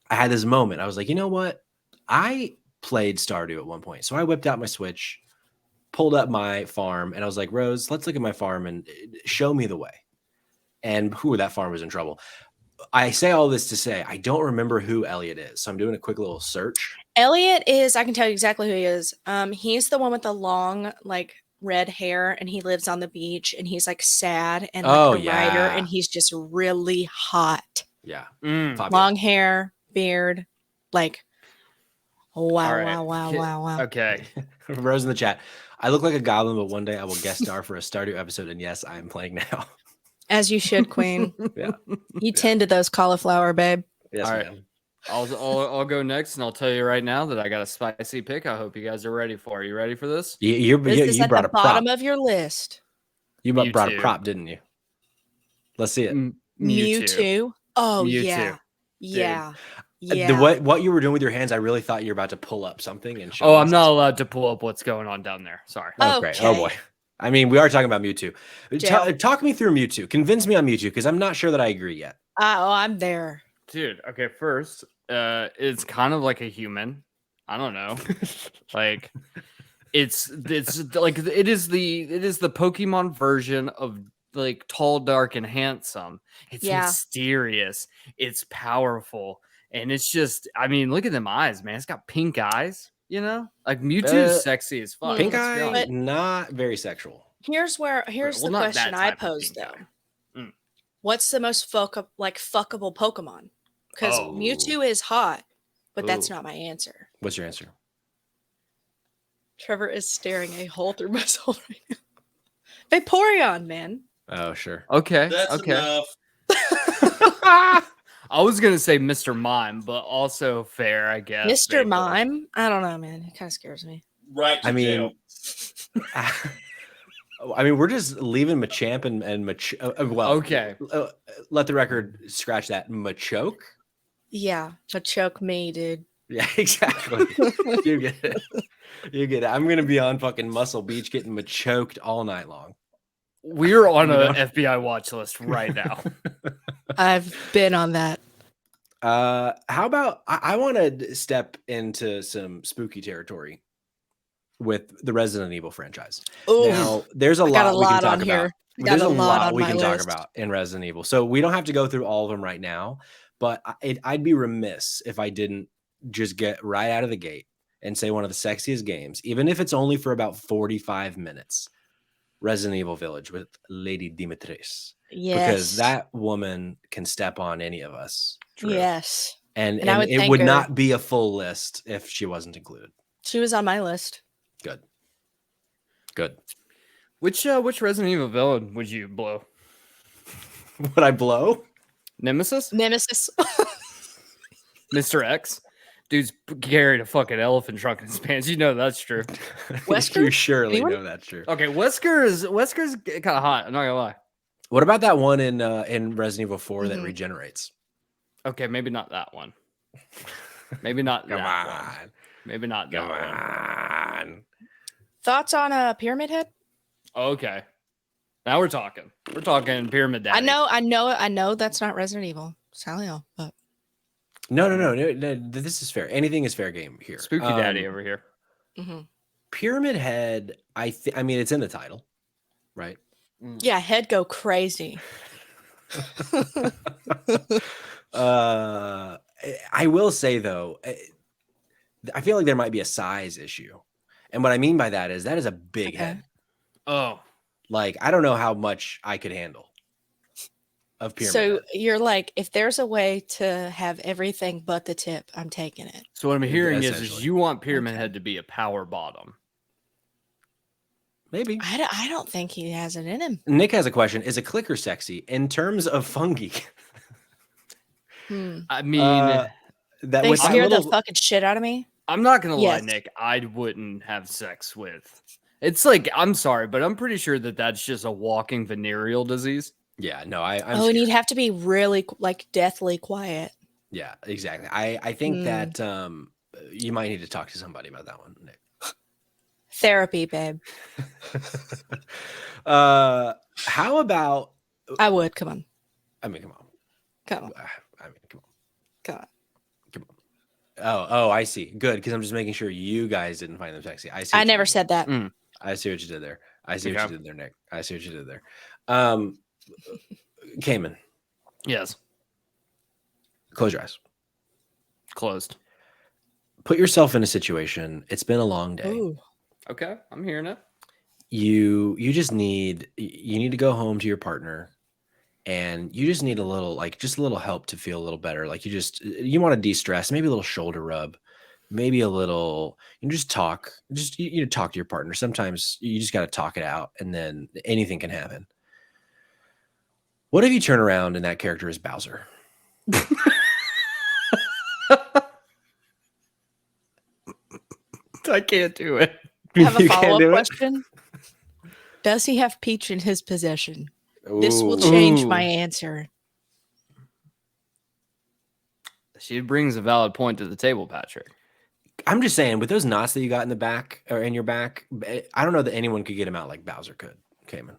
I had this moment. I was like, you know what? I played Stardew at one point. So I whipped out my Switch, pulled up my farm, and I was like, Rose, let's look at my farm and show me the way. And that farm was in trouble. I say all this to say I don't remember who Elliot is. So I'm doing a quick little search. Elliot is, I can tell you exactly who he is. He's the one with the long, like, red hair, and he lives on the beach, and he's like sad and like Oh, a writer, yeah. and he's just really hot. Yeah. Mm. Fabio. Long hair, beard, like, wow, All right. wow. Okay. Rose in the chat. I look like a goblin, but one day I will guest star for a Stardew episode. And yes, I am playing now. As you should, Queen. Yeah. You tend to those cauliflower, babe. Yes, All right. ma'am. I'll go next, and I'll tell you right now that I got a spicy pick. I hope you guys are ready for it. You ready for this? You This is at brought the a prop. bottom of your list. You brought a Mewtwo. prop, didn't you? Let's see it. Mewtwo. Oh, Mewtwo. yeah. Yeah. The Yeah. what you were doing with your hands, I really thought you were about to pull up something and show Oh, us. I'm not allowed to pull up what's going on down there. Sorry. Oh, great. Oh, Okay. boy. I mean, we are talking about Mewtwo. Jail. Talk me through Mewtwo. Convince me on Mewtwo, because I'm not sure that I agree yet. Oh, I'm there. Dude, okay, first, it's kind of like a human. I don't know. Like it's like it is the Pokemon version of like tall, dark, and handsome. It's Yeah. mysterious, it's powerful, and it's just, I mean, look at them eyes, man. It's got pink eyes, you know? Like Mewtwo's sexy as fuck. Pink let's be eye, honest. But- not very sexual. Here's Well, the not that question I type of posed pink though. eye. Mm. What's the most fuckable Pokemon? Because Oh. Mewtwo is hot, but that's Ooh. not my answer. What's your answer? Trevor is staring a hole through my soul right now. Vaporeon, man. Oh, sure. Okay. That's okay. enough. I was gonna say Mr. Mime, but also fair, I guess. Mr. Vapor. Mime? I don't know, man. It kind of scares me. Right to I jail. mean, I mean, we're just leaving Machamp and well, Okay. Let the record scratch that. Machoke? Yeah, but choke me, dude. Yeah, exactly. You get it. You get it. I'm gonna be on fucking Muscle Beach getting machoked all night long. We're on You a know? FBI watch list right now. I've been on that. How about I want to step into some spooky territory with the Resident Evil franchise. Oof. Now, there's a I got lot a we can lot talk on about. here. There's a lot on we my can talk list. about in Resident Evil. So we don't have to go through all of them right now, but I'd be remiss if I didn't just get right out of the gate and say one of the sexiest games, even if it's only for about 45 minutes, Resident Evil Village with Lady Dimitrescu. Yes. Because that woman can step on any of us. True. Yes. And I would it thank would her. not be a full list if she wasn't included. She was on my list. Good. Good. Which Resident Evil villain would you blow? Would I blow? Nemesis? Nemesis. Mr. X? Dude's carried a fucking elephant trunk in his pants. You know that's true. Wesker? You surely Anyone? know that's true. Okay, Wesker's kind of hot. I'm not gonna lie. What about that one in Resident Evil 4 that Mhm. regenerates? Okay, maybe not that one. Maybe not Come that on. one. Maybe not that Come one. on. Thoughts on a Pyramid Head? Okay. Now we're talking. We're talking Pyramid Daddy. I know that's not Resident Evil. Silent Hill, but No. This is fair. Anything is fair game here. Spooky Daddy over here. Pyramid Head, I mean, it's in the title, right? yeah, head go crazy. I will say though, I feel like there might be a size issue, and what I mean by that is a big Okay. head. Oh. Like I don't know how much I could handle of Pyramid So Head. you're like, if there's a way to have everything but the tip, I'm taking it. So what I'm hearing is Essentially. you want Pyramid Okay. Head to be a power bottom. Maybe. I don't think he has it in him. Nick has a question. Is a clicker sexy in terms of fungi? I mean, That They with that scare the little- fucking shit out of me. I'm not gonna lie, Yes. Nick. I wouldn't have sex with. It's like I'm sorry, but I'm pretty sure that that's just a walking venereal disease. Yeah, no, I'm And scared. you'd have to be really like deathly quiet. Yeah, exactly. I think that you might need to talk to somebody about that one, Nick. Therapy, babe. How about? I would. Come on. I mean, come on. Come on. I mean, come on. Come on. Come on. Oh, I see. Good, because I'm just making sure you guys didn't find them sexy. I see. I what you never did. said that. I see what you did there. I see what Okay. you did there, Nick. I see what you did there. Cayman, Yes, close your eyes. closed. Put yourself in a situation. It's been a long day. Ooh. Okay, I'm hearing it. You just need to go home to your partner, and you just need a little help to feel a little better. Like you want to de-stress, maybe a little shoulder rub, maybe a little, just talk. Just you talk to your partner. Sometimes you just got to talk it out, and then anything can happen. What if you turn around and that character is Bowser? I can't do it. I have a You can't follow-up do it? question. Does he have Peach in his possession? This will Ooh. change my answer. She brings a valid point to the table, Patrick. I'm just saying, with those knots that you got in the back or in your back, I don't know that anyone could get him out like Bowser could, Cayman.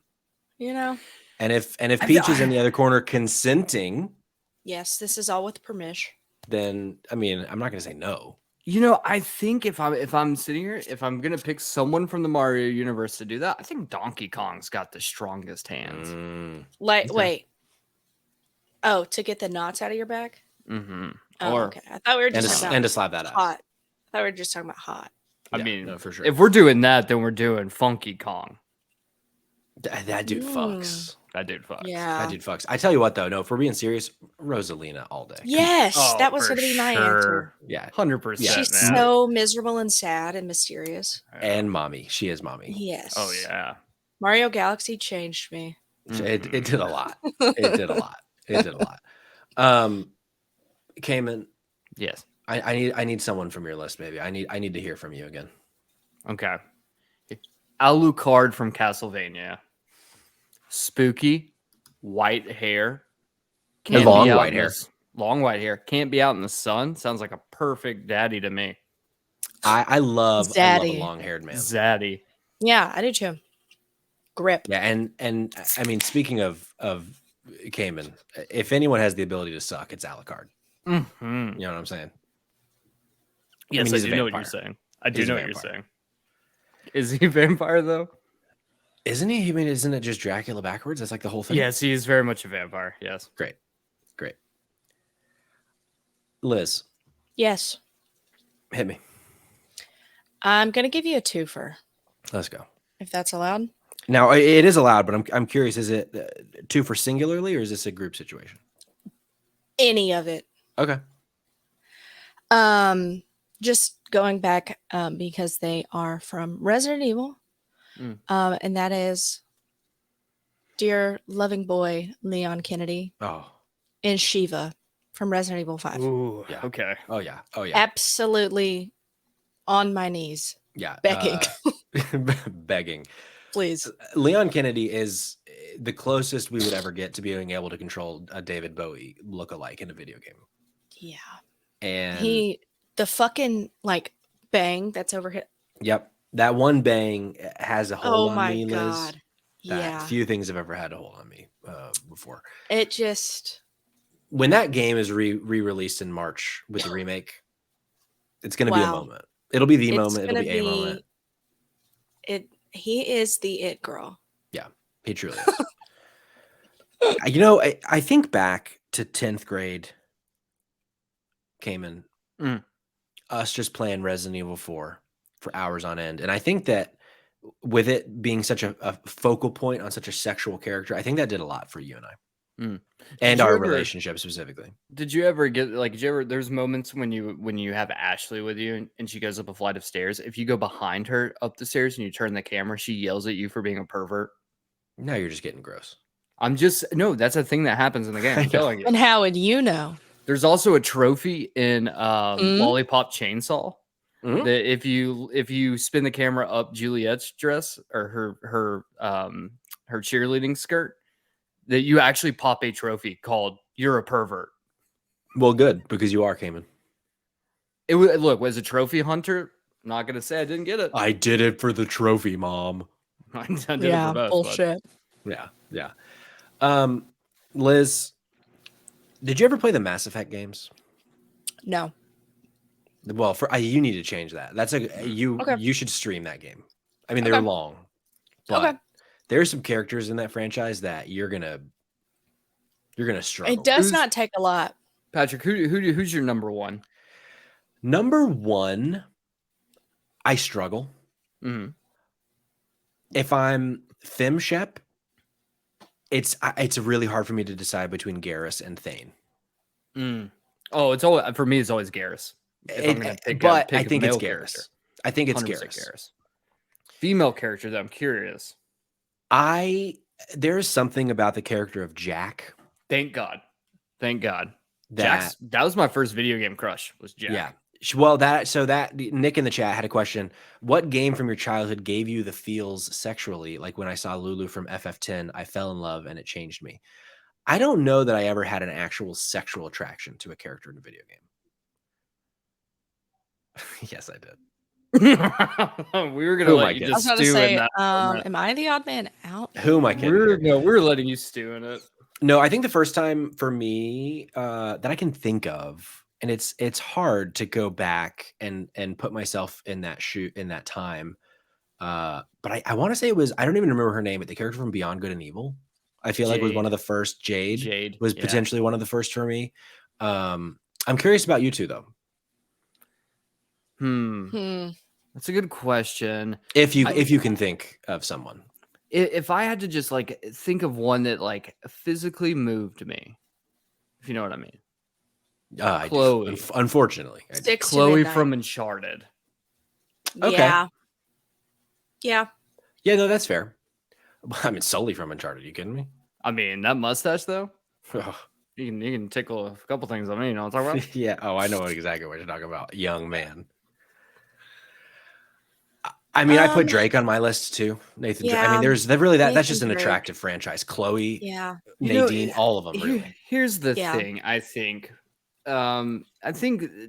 You know? And if Peach is in the other corner consenting, Yes, this is all with permission. then I mean, I'm not going to say no. You know, I think if I'm sitting here, if I'm gonna pick someone from the Mario universe to do that, I think Donkey Kong's got the strongest hands. Like, Okay. wait. Oh, to get the knots out of your back? Mm-hmm. Oh, Or okay. I thought we were And just to, talking about and to slap that out. hot. I thought we were just talking about hot. I Yeah, mean, no, for sure. if we're doing that, then we're doing Funky Kong. That dude fucks. That dude fucks. Yeah. That dude fucks. I tell you what, though, no, if we're being serious, Rosalina all day. Yes, Oh, that was for going to be my answer. Yeah. 100%. She's man. so miserable and sad and mysterious. And mommy. She is mommy. Yes. Oh yeah. Mario Galaxy changed me. It did a lot. It did a lot. It did a lot. Cayman, Yes. I need someone from your list, maybe. I need to hear from you again. Okay. Alucard from Castlevania. Spooky, white hair. And long be out white in hair. the long white hair. Can't be out in the sun. Sounds like a perfect daddy to me. I love a Zaddy. long-haired man. Zaddy. Yeah, I do too. Grip. Yeah, and I mean, speaking of Cayman, if anyone has the ability to suck, it's Alucard. Mm-hmm. You know what I'm saying? Yes, mean, I he's a do know what you're vampire. saying. I do He's a know what you're vampire. saying. Is he a vampire though? Isn't he? I mean, isn't it just Dracula backwards? That's like the whole thing. Yes, he is very much a vampire. Yes. Great. Liz, Yes. hit me. I'm going to give you a twofer, Let's go. if that's allowed. Now it is allowed, but I'm curious: is it two for singularly, or is this a group situation? Any of it. Okay. Just going back because they are from Resident Evil. And that is dear loving boy Leon Kennedy Oh. and Shiva from Resident Evil 5. Ooh. Yeah. Okay. Oh yeah. Absolutely on my knees. Yeah. Begging. Begging. Please. Leon Kennedy is the closest we would ever get to being able to control a David Bowie look-alike in a video game. Yeah. And the fucking like bang that's over here. Yep. That one bang has a hold on me, Liz. God. That few things have ever had a hold on me before. It just when that game is re-released in March with the remake, it's going to be a moment. It'll be the moment. It'll be a moment. He is the it girl. Yeah, he truly is. You know, I think back to 10th grade, Cayman, us just playing Resident Evil 4 for hours on end. And I think that with it being such a focal point on such a sexual character, I think that did a lot for you and I. And our relationship specifically. Did you ever get there's moments when you have Ashley with you and she goes up a flight of stairs. If you go behind her up the stairs and you turn the camera, she yells at you for being a pervert. Now you're just getting gross. No, that's a thing that happens in the game. I'm telling you. And how would you know? There's also a trophy in Lollipop Chainsaw that if you spin the camera up Juliet's dress or her cheerleading skirt, that you actually pop a trophy called "You're a Pervert." Well, good, because you are, Cayman. Was a trophy hunter. I'm not gonna say I didn't get it. I did it for the trophy, Mom. I did it for both, bullshit. Yeah. Liz, did you ever play the Mass Effect games? No. Well, you need to change that. That's you should stream that game. I mean, they're long, but there's some characters in that franchise that you're gonna struggle. It does not take a lot. Patrick, who's your number one? Number one, I struggle. If I'm FemShep, it's really hard for me to decide between Garrus and Thane. Oh, it's always for me. It's always Garrus. But I think it's Garrus. I think it's Garrus. Female character that I'm curious. There is something about the character of Jack. Thank God. That was my first video game crush. Was Jack? Yeah. Well, that Nick in the chat had a question. What game from your childhood gave you the feels sexually? Like when I saw Lulu from FF10, I fell in love and it changed me. I don't know that I ever had an actual sexual attraction to a character in a video game. Yes, I did. We were gonna let you just stew in that. Am I the odd man out? Who am I kidding? We're letting you stew in it. No, I think the first time for me that I can think of, and it's hard to go back and put myself in that time. But I want to say it was, I don't even remember her name, but the character from Beyond Good and Evil, I feel like was one of the first. Jade was potentially one of the first for me. I'm curious about you two though. That's a good question. If you can think of someone. If I had to just like think of one that like physically moved me, if you know what I mean. Chloe. Unfortunately. Chloe from Uncharted. Okay. Yeah. Yeah, no, that's fair. I mean, solely from Uncharted. Are you kidding me? I mean, that mustache though. You can tickle a couple things on me. You know what I'm talking about? Yeah. Oh, I know exactly what you're talking about. Young man. I mean, I put Drake on my list too. Nathan. Yeah, I mean, there's really that's just an Drake. attractive franchise. Chloe. Yeah. Nadine. All of them. Really. Here's the thing. I think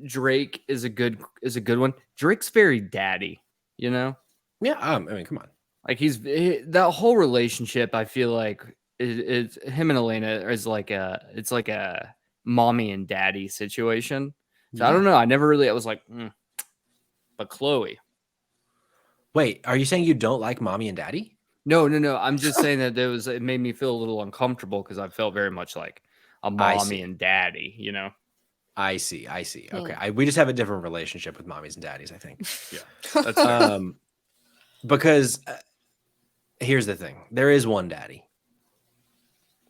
Drake is a good one. Drake's very daddy. You know. Yeah. I mean, come on. Like that whole relationship. I feel like it's him and Elena is like a mommy and daddy situation. So I don't know. I was like, but Chloe. Wait, are you saying you don't like mommy and daddy? No. I'm just saying that it made me feel a little uncomfortable because I felt very much like a I mommy see. and daddy, I see. Okay. We just have a different relationship with mommies and daddies, I think. Yeah. That's fair. Because here's the thing. There is one daddy.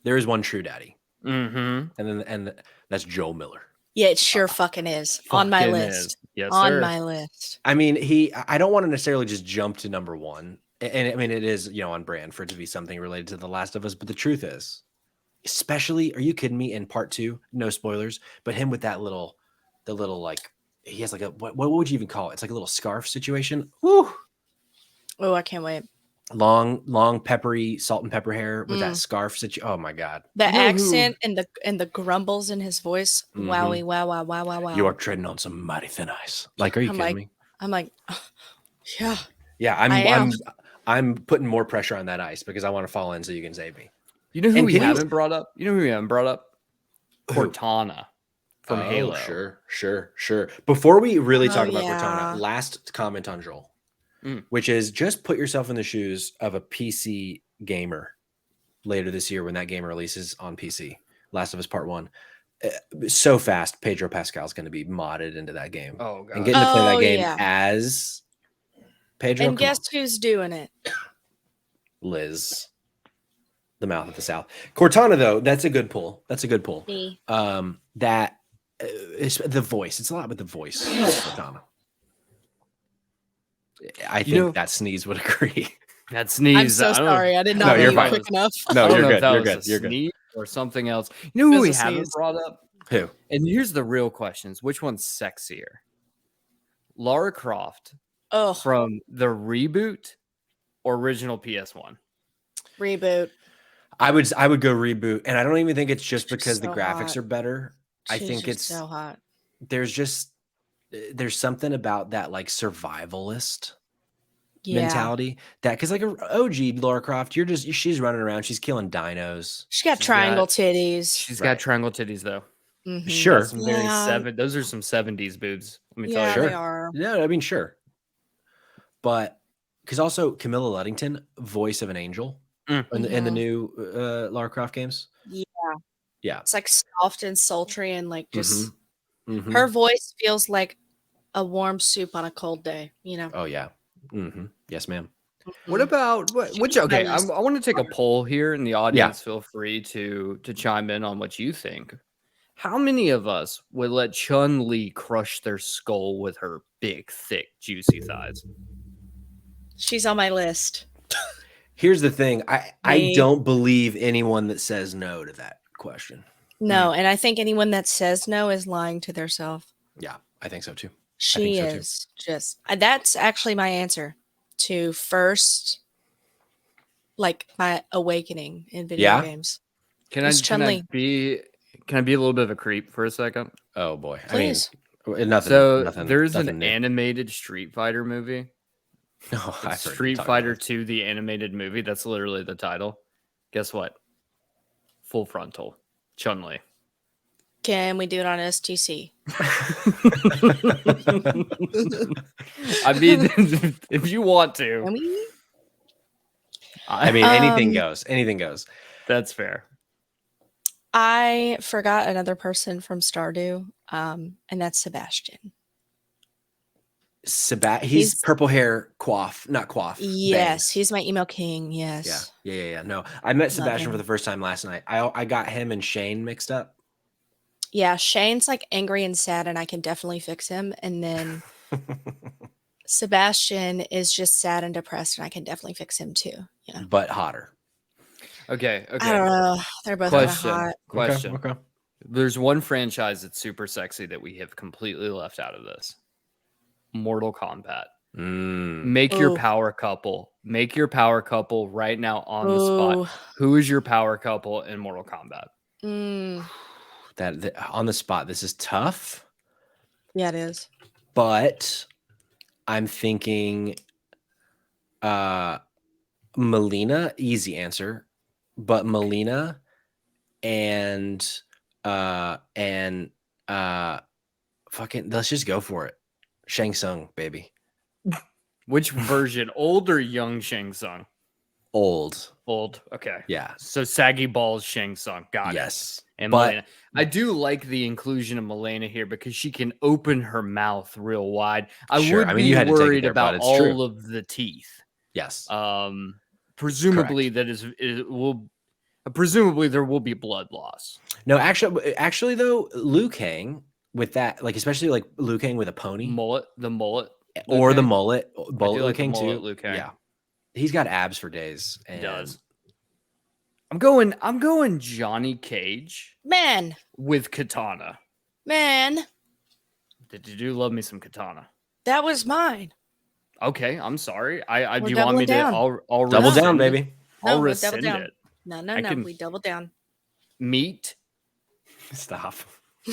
There is one true daddy. Mm-hmm. And that's Joe Miller. Yeah, it sure fucking is. On my Fucking list. is. Yes, On sir. my list. I mean, I don't want to necessarily just jump to number one. And I mean, it is, on brand for it to be something related to The Last of Us. But the truth is, especially, are you kidding me? In part 2, no spoilers, but him with the little like, he has like what would you even call it? It's like a little scarf situation. Woo! Oh, I can't wait. Long, peppery, salt and pepper hair with that scarf situation. Oh my God. The accent and the grumbles in his voice. Wowie, wow. You are treading on some mighty thin ice. Like, are you kidding me? I'm like, yeah. Yeah, I'm putting more pressure on that ice because I want to fall in so you can save me. You know who we haven't brought up? Cortana from Halo. Sure. Before we really talk about Cortana, last comment on Joel, which is just put yourself in the shoes of a PC gamer later this year when that game releases on PC. Last of Us Part 1. So fast, Pedro Pascal is going to be modded into that game. Oh, God. And getting to play that game as Pedro. And guess who's doing it? Liz. The mouth of the South. Cortana, though, that's a good pull. Me. That is the voice. It's a lot with the voice of Cortana. I think that sneeze would agree. That sneeze. I'm so sorry. I did not know you were quick enough. No, you're good. You're good. Or something else. You know who we haven't brought up? Who? And here's the real questions. Which one's sexier? Lara Croft from the reboot or original PS1? Reboot. I would go reboot, and I don't even think it's just because the graphics are better. I think it's so hot. There's something about that like survivalist mentality that because like a OG Lara Croft, she's running around, she's killing dinos. She's got triangle titties. She's got triangle titties though. Mm-hmm. Sure. Those are some 70s boobs. Let me tell you. Sure. They are. Yeah, I mean, sure. But because also Camilla Luddington, voice of an angel in the new Lara Croft games. Yeah. It's like soft and sultry and like just her voice feels like a warm soup on a cold day, Oh yeah. Yes, ma'am. What about okay, I want to take a poll here in the audience. Feel free to chime in on what you think. How many of us would let Chun-Li crush their skull with her big, thick, juicy thighs? She's on my list. Here's the thing. I don't believe anyone that says no to that question. No, and I think anyone that says no is lying to themselves. Yeah, I think so too. She is just that's actually my answer to first like my awakening in video games. Can I be a little bit of a creep for a second? Oh boy. Please. I mean nothing. So nothing, there's nothing an new. animated Street Fighter movie. No, Street Fighter 2, the animated movie. That's literally the title. Guess what? Full frontal. Chun-Li. Can we do it on STC? I mean, if you want to. Can we? I mean, anything goes. Anything goes. That's fair. I forgot another person from Stardew, and that's Sebastian. He's purple hair, not quaff. Yes, bangs. he's my email king. Yes. Yeah. No, I met Sebastian for the first time last night. I got him and Shane mixed up. Yeah, Shane's like angry and sad, and I can definitely fix him. And then Sebastian is just sad and depressed, and I can definitely fix him too. Yeah, but hotter. Okay. I don't know. They're both hot. Question. Okay. There's one franchise that's super sexy that we have completely left out of this. Mortal Kombat. Make your power couple. Make your power couple right now on the spot. Who is your power couple in Mortal Kombat? That on the spot. This is tough. Yeah, it is. But I'm thinking Melina, easy answer. But Melina and fucking let's just go for it. Shang Tsung, baby. Which version? Old or young Shang Tsung? Old. Old. Okay. Yeah. So saggy balls Shang Tsung. Got it. Yes. And But Milena. I do like the inclusion of Milena here because she can open her mouth real wide. I Sure. would I mean, be you had to take it worried there, about bud. It's all true. of the teeth. yes. Presumably presumably there will be blood loss. No, actually though, Liu Kang with that, like especially like Liu Kang with a pony The mullet. or the Kang? mullet, I bullet do Liu like the Kang mullet too. Liu Kang. Yeah, he's got abs for days. He And does. I'm going Johnny Cage Man, with katana. man, Did you do love me some katana? that was mine. Okay, I'm sorry. I We're do you want me doubling to? down. I'll double down, rescind it. baby. I'll No, we'll double rescind down. it. No, I can- we double down. Meat Stop.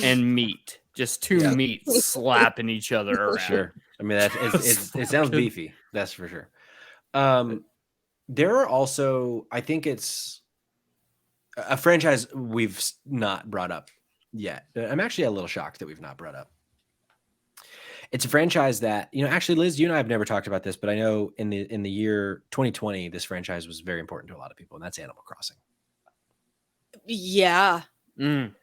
and meat, just two Yeah. meats slapping each other around. Sure. I mean, it sounds Fucking- beefy. That's for sure. There are also, I think it's a franchise we've not brought up yet. I'm actually a little shocked that we've not brought up. It's a franchise that, actually, Liz, you and I have never talked about this, but I know in the year 2020, this franchise was very important to a lot of people, and that's Animal Crossing. Yeah. Mm.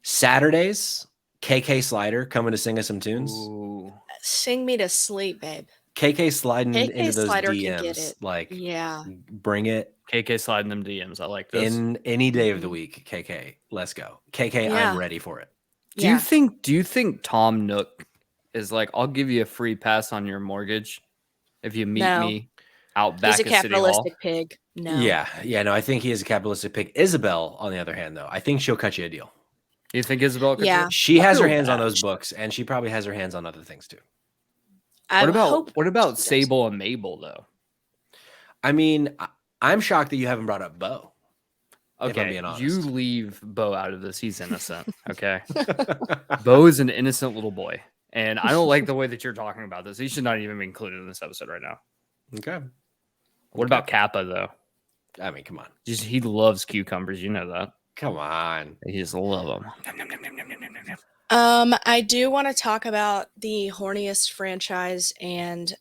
Saturdays, KK Slider coming to sing us some tunes. Ooh. Sing me to sleep, babe. KK sliding KK into those Slider can DMs, get it. like Yeah. bring it KK sliding them DMs. I like this. in any day of the week. KK, let's go. KK, Yeah. I'm ready for it. Do you think Tom Nook is like, I'll give you a free pass on your mortgage if you meet No. me out back He's a at City Hall? capitalistic pig. No. Yeah. No, I think he is a capitalistic pig. Isabel, on the other hand, though, I think she'll cut you a deal. You think Isabel could do Yeah. it? She has her feel hands on bad. those books, and she probably has her hands on other things too. I hope What about she does. Sable and Mabel though? I mean, I'm shocked that you haven't brought up Bo. If I'm Okay, being honest. you leave Bo out of this. He's innocent. Okay, Bo is an innocent little boy, and I don't like the way that you're talking about this. He should not even be included in this episode right now. Okay. What about Kappa though? I mean, come on. He loves cucumbers. You know that. Come on. He just love them. I do want to talk about the horniest franchise and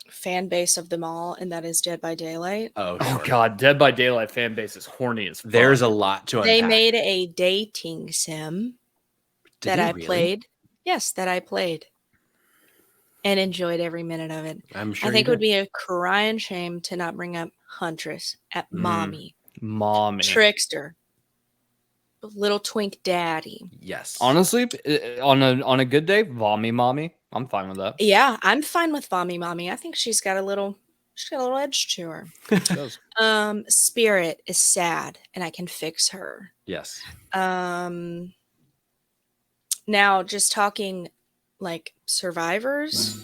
fan base of them all, and that is Dead by Daylight. Oh, Oh sure. God, Dead by Daylight fan base is horny as fuck. There's a lot to unpack. They made a dating sim Did that they I really? played. Yes, that I played. And enjoyed every minute of it. I'm sure I think you it would did. be a crying shame to not bring up Huntress at Mommy, mommy. Trickster, Little Twink Daddy. Yes. Honestly, on a good day, Vommy Mommy, I'm fine with that. Yeah, I'm fine with Vommy Mommy. I think she's got a little edge to her. Does. Spirit is sad, and I can fix her. Yes. Now just talking like survivors.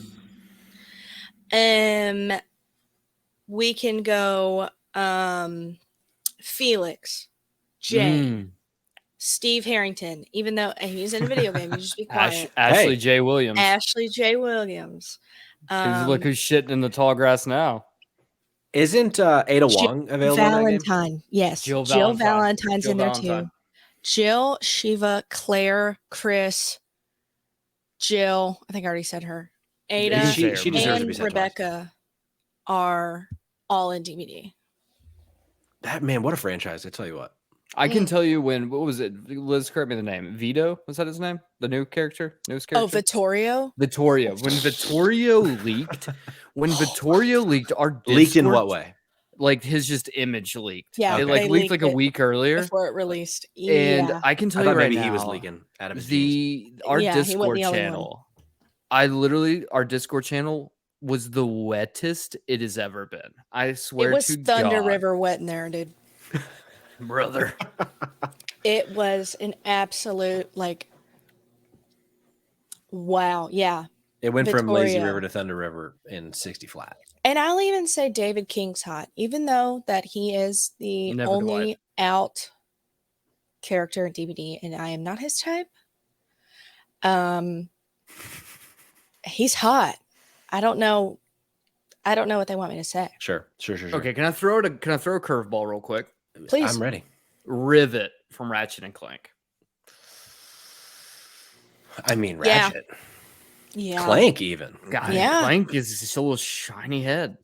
We can go Felix, Jay, Steve Harrington, even though he's in a video game, you just be quiet. Ashley J. Williams. Ashley J. Williams. Look who's shitting in the tall grass now. Isn't Ada Wong available in that game? Valentine. Yes. Jill Jill Valentine. Valentine's Jill in there Valentine. too. Jill, Shiva, Claire, Chris, Jill. I think I already said her. Ada She deserves to be and said twice. Rebecca are all in DVD. That man, what a franchise! I tell you what. I can tell you what was it? Liz, correct me the name. Vito? Was that his name? The newest character? Oh, Vittorio. Vittorio. When Vittorio leaked, our Discord, Leaked in what way? Like his just image leaked. Yeah, it Okay. like leaked like a it week earlier. before it released. And Yeah. I can I tell you thought right maybe now, he was leaking out of his jeans. our Yeah, he wasn't Discord the only channel. Our Discord channel was the wettest it has ever been. I swear It was to Thunder God, River wet in there, dude. brother. It was an absolute wow. Yeah. It went from Lazy Victoria. River to Thunder River in 60 flat. And I'll even say David King's hot, even though that he is the Never only out character in DVD, and I am not his type. He's hot. I don't know what they want me to say. Sure. Okay, can I throw a curveball real quick? Please. I'm ready. Rivet from Ratchet and Clank. I mean, Yeah. Ratchet. Yeah. Clank even. God, Yeah. Clank is just a little shiny head.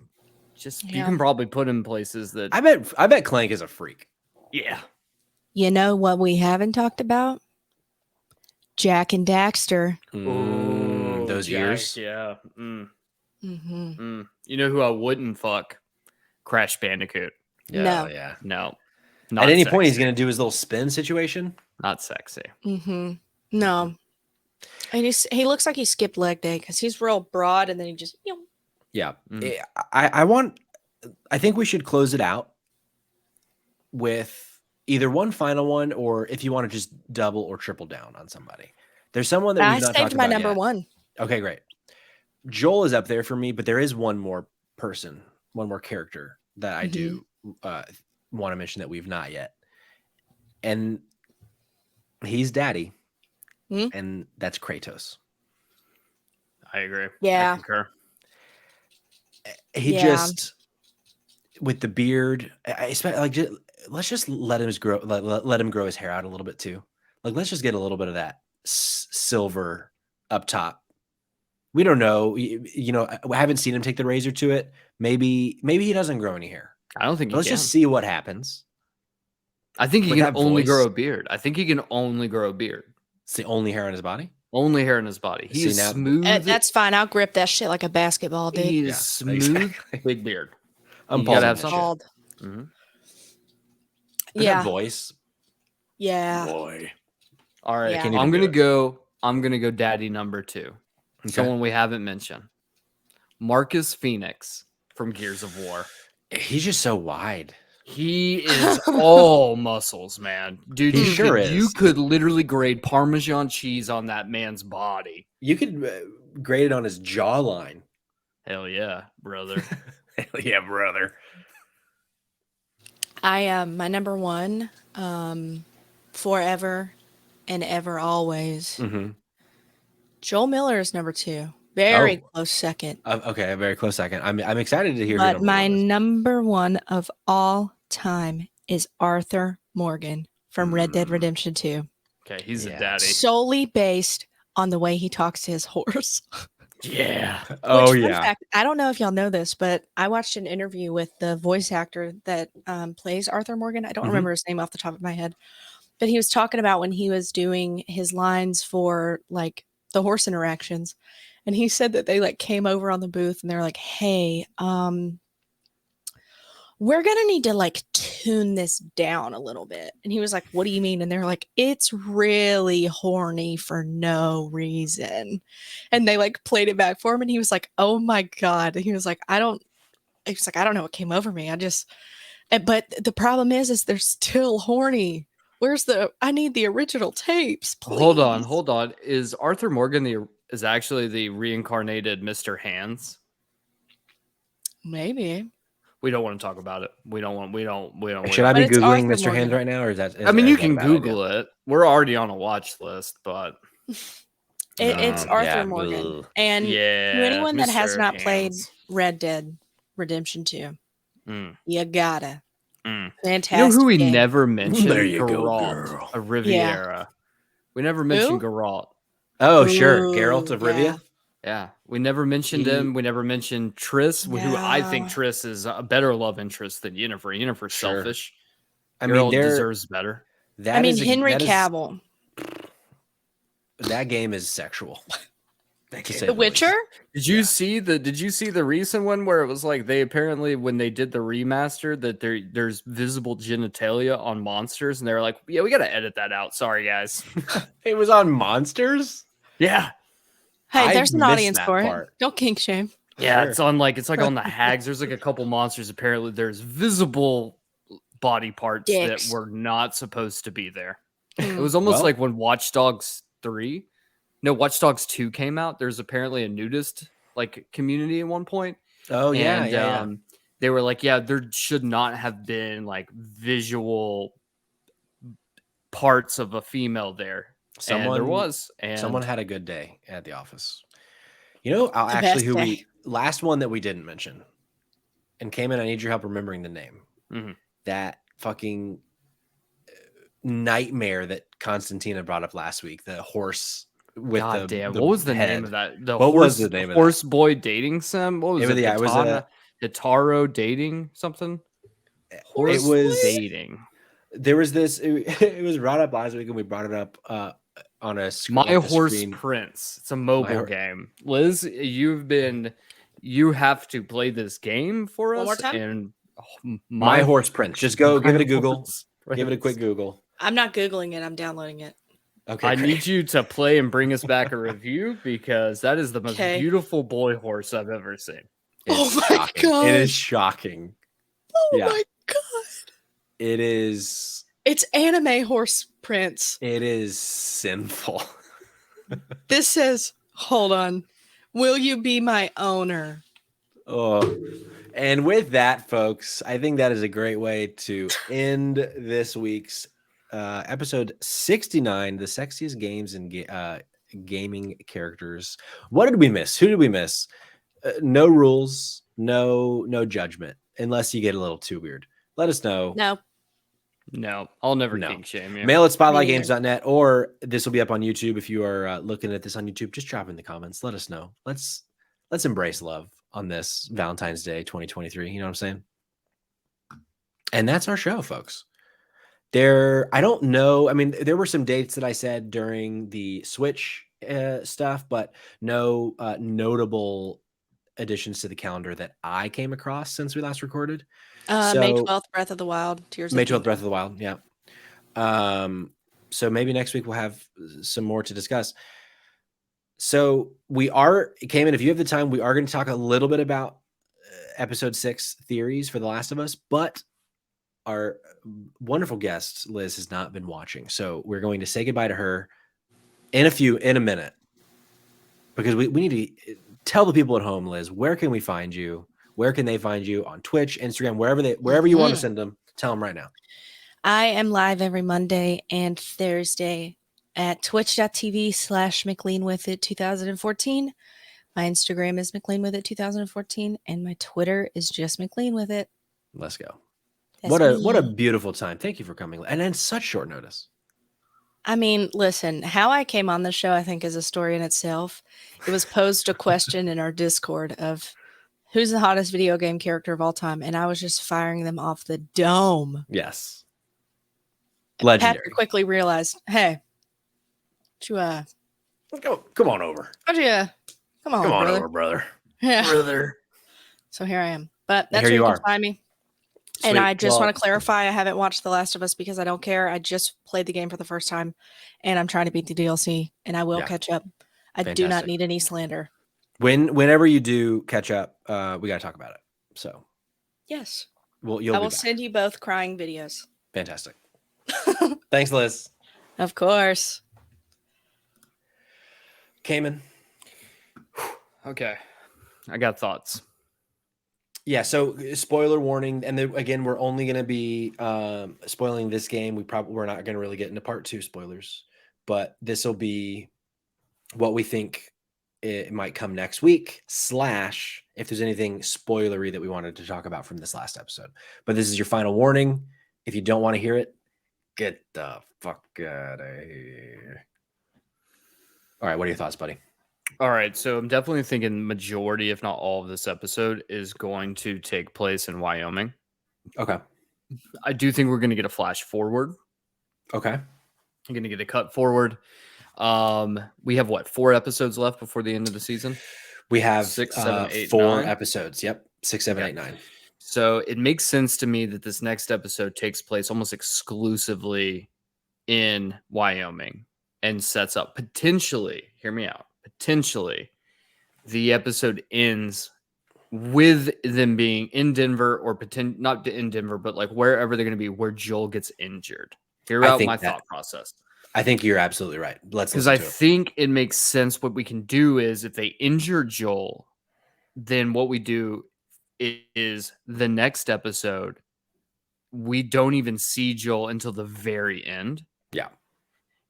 Just you Yeah. can probably put him in places that. I bet Clank is a freak. Yeah. You know what we haven't talked about? Jack and Daxter. Those Jack, ears. Yeah. Mm-hmm. You know who I wouldn't fuck? Crash Bandicoot. No. Yeah. No. At any point, he's sexy. going to do his little spin situation. Not sexy. Mm-hmm. No. And he looks like he skipped leg day because he's real broad and then he just, Yeah. Mm. I think we should close it out with either one final one, or if you want to just double or triple down on somebody. There's someone that I we've not saved talked my about number yet. one. Okay, great. Joel is up there for me, but there is one more person, one more character that I do want to mention that we've not yet. And he's daddy. And that's Kratos. I agree. Yeah. I concur. He just, with the beard, I expect, like, let's just let him grow. Let him grow his hair out a little bit too. Like, let's just get a little bit of that silver up top. We don't know. You know, I haven't seen him take the razor to it. Maybe he doesn't grow any hair. I don't think Let's just see what happens. I think he With can that only voice. grow a beard. I think he can only grow a beard. It's the only hair on his body. Only hair in his body. He See, is now- smooth. That's fine. I'll grip that shit like a basketball, dude. He is Yeah, smooth, exactly. big beard. I'm You gotta pausing have that something. shit. Bald. Mhm. But Yeah. that voice. Yeah. Boy. All right, Yeah. Can't I'm even gonna do it. go. I'm gonna go. Daddy number 2. Okay. Someone we haven't mentioned. Marcus Phoenix from Gears of War. He's just so wide. He is all muscles, man. Dude, He you sure could, is. You could literally grade Parmesan cheese on that man's body. You could grade it on his jawline. Hell yeah, brother. Hell yeah, brother. My number one, forever and ever always. Mm-hmm. Joel Miller is number 2. Very Oh. close second. Okay, a very close second. I'm excited to hear. who But number my one is. number one of all time is Arthur Morgan from Red Dead Redemption 2. Okay, he's Yeah. a daddy. Solely based on the way he talks to his horse. Yeah. Oh Which, fun yeah. fact, I don't know if y'all know this, but I watched an interview with the voice actor that plays Arthur Morgan. I don't Mhm. remember his name off the top of my head, but he was talking about when he was doing his lines for like the horse interactions, and he said that they like came over on the booth and they're like, "Hey, we're gonna need to like tune this down a little bit." And he was like, "What do you mean?" And they're like, "It's really horny for no reason." And they like played it back for him, and he was like, "Oh my god." And he was like, I don't know what came over me. But the problem is they're still horny. I need the original tapes, please. Hold on. Is Arthur Morgan is actually the reincarnated Mr. Hands? Maybe. We don't want to talk about it. We don't. Should I But be it's googling Arthur Mr. Hands Morgan. right now, or is that? I mean, you can Google it. We're already on a watch list, but It's Arthur yeah, Morgan. ugh. And yeah. to anyone that has Mr. not played Hands. Red Dead Redemption 2, Mm. you gotta. Mm. Fantastic. You know who we game. never mentioned? There you go, Geralt girl. of Riviera. We never mentioned Geralt. Oh sure, Ooh, Geralt of Rivia. yeah. Yeah, we never mentioned him. We never mentioned Triss, who I think No. Triss is a better love interest than Yennefer. Yennefer's Sure. selfish. I mean, Geralt there deserves better. that is Henry that is- Cavill. That game is sexual. To say The least. Witcher? Did you see the recent one where it was like they apparently when they did the remaster that there's visible genitalia on monsters and they were like, yeah, we gotta edit that out. Sorry guys. It was on Monsters. Yeah. Hey, I there's an missed audience that for part. it. Don't kink shame. Yeah, Sure. it's like on the hags. There's like a couple monsters. Apparently, there's visible body parts Dicks. that were not supposed to be there. Mm. It was almost Well- like when Watch Dogs 2 came out. There's apparently a nudist like community at one point. Oh yeah, And, yeah. they were like, yeah, there should not have been like visual parts of a female there. And there was. And Someone had a good day at the office. You know, I'll The actually best day. last one that we didn't mention, and Cayman, I need your help remembering the name. Mhm. That fucking nightmare that Constantina brought up last week. The horse. with God damn, the what was the head. name of that? The What horse, was the name of horse boy dating sim? What was it? Yeah, it was a. Hitaro dating something. Horse It was dating. There was this. It was brought up last week, and we brought it up on a My Horse screen. Prince. It's a mobile game. Liz, you have to play this game for us. One more time? And My Horse Prince. Just go give it a Google. Prince. Give it a quick Google. I'm not Googling it. I'm downloading it. Okay. I need you to play and bring us back a review because that is the most beautiful boy horse I've ever seen. It's my shocking. God. It is shocking. Oh my God. It is. It's anime Horse Prince. It is sinful. This says, hold on. Will you be my owner? Oh, and with that, folks, I think that is a great way to end this week's episode 69, the sexiest games and gaming characters. What did we miss? Who did we miss? No rules, no judgment, unless you get a little too weird. Let us know. No, I'll never kink shame you. Mail at spotlightgames.net, or this will be up on YouTube. If you are looking at this on YouTube, just drop in the comments. Let us know. Let's embrace love on this Valentine's Day 2023. You know what I'm saying? And that's our show, folks. I don't know. I mean, there were some dates that I said during the Switch stuff, but no notable additions to the calendar that I came across since we last recorded. May 12th, Breath of the Wild. May 12th, Breath of the Wild. Yeah. So maybe next week we'll have some more to discuss. So Cayman, if you have the time, we are going to talk a little bit about episode 6 theories for The Last of Us, but our wonderful guest, Liz, has not been watching. So we're going to say goodbye to her in a minute, because we need to tell the people at home, Liz, where can we find you? Where can they find you on Twitch, Instagram, wherever you want to send them? Tell them right now. I am live every Monday and Thursday at twitch.tv/McLeanWithIt2014. My Instagram is McLeanWithIt2014, and my Twitter is just McLeanWithIt. Let's go. That's What a beautiful time. Thank you for coming. And then such short notice. I mean, listen, how I came on the show, I think, is a story in itself. It was posed a question in our Discord of who's the hottest video game character of all time, and I was just firing them off the dome. Yes. Legendary. Patrick quickly realized, hey, come on over. Come on over, brother. Yeah. Brother. So here I am. But that's where where you you can find me. Sweet. And I just want to clarify, I haven't watched The Last of Us because I don't care. I just played the game for the first time, and I'm trying to beat the DLC, and I will catch up. I do not need any slander. Whenever you do catch up, we got to talk about it. So yes, I will send you both crying videos. Fantastic. Thanks, Liz. Of course. Cayman. Okay, I got thoughts. Yeah, so spoiler warning, and then again, we're only going to be spoiling this game. We're not going to really get into part 2 spoilers, but this will be what we think it might come next week, / if there's anything spoilery that we wanted to talk about from this last episode. But this is your final warning. If you don't want to hear it, get the fuck out of here. All right, what are your thoughts, buddy? All right, so I'm definitely thinking majority, if not all of this episode is going to take place in Wyoming. Okay. I do think we're going to get a flash forward. Okay. I'm going to get a cut forward. We have 4 episodes left before the end of the season? We have 6, 7, 8, 4 9. episodes. Yep. 6, 7, 8, 9. So it makes sense to me that this next episode takes place almost exclusively in Wyoming and sets up potentially, hear me out, potentially the episode ends with them being in Denver or not in Denver, but like wherever they're going to be where Joel gets injured. Hear out my thought process. I think you're absolutely right. Because I think it makes sense. What we can do is if they injure Joel, then what we do is the next episode, we don't even see Joel until the very end. Yeah.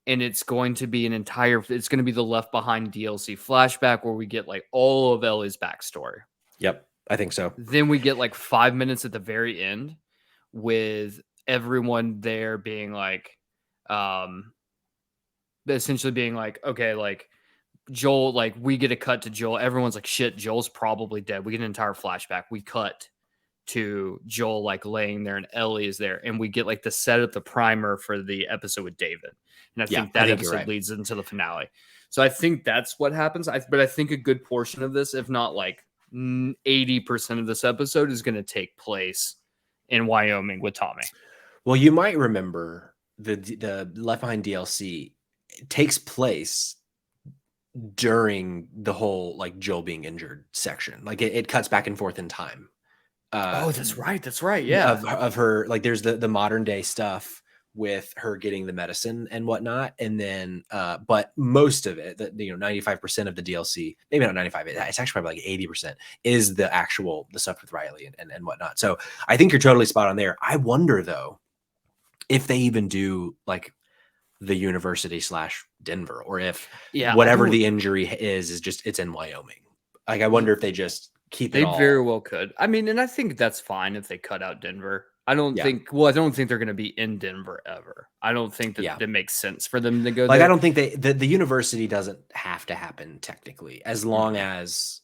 And it's going to be it's going to be the Left Behind DLC flashback where we get like all of Ellie's backstory. Yep. I think so. Then we get like 5 minutes at the very end with everyone there being like, essentially being like, okay, like Joel, like we get a cut to Joel. Everyone's like, shit, Joel's probably dead. We get an entire flashback. We cut to Joel like laying there and Ellie is there. And we get like the set up the primer for the episode with David. And I think that episode leads into the finale. So I think that's what happens. But I think a good portion of this, if not like 80% of this episode, is going to take place in Wyoming with Tommy. Well, you might remember the Left Behind DLC takes place during the whole like Joel being injured section. Like it cuts back and forth in time. That's right. That's right. Yeah. Of her, like there's the modern day stuff with her getting the medicine and whatnot. And then, but most of it, 95% of the DLC, maybe not 95, it's actually probably like 80% is the stuff with Riley and whatnot. So I think you're totally spot on there. I wonder though, if they even do like the university / Denver, or if whatever the injury is just, it's in Wyoming. Like, I wonder if they just keep it. They very well could. I mean, and I think that's fine if they cut out Denver. I don't think they're going to be in Denver ever. I don't think that it makes sense for them to go there. I don't think the university doesn't have to happen technically, as long as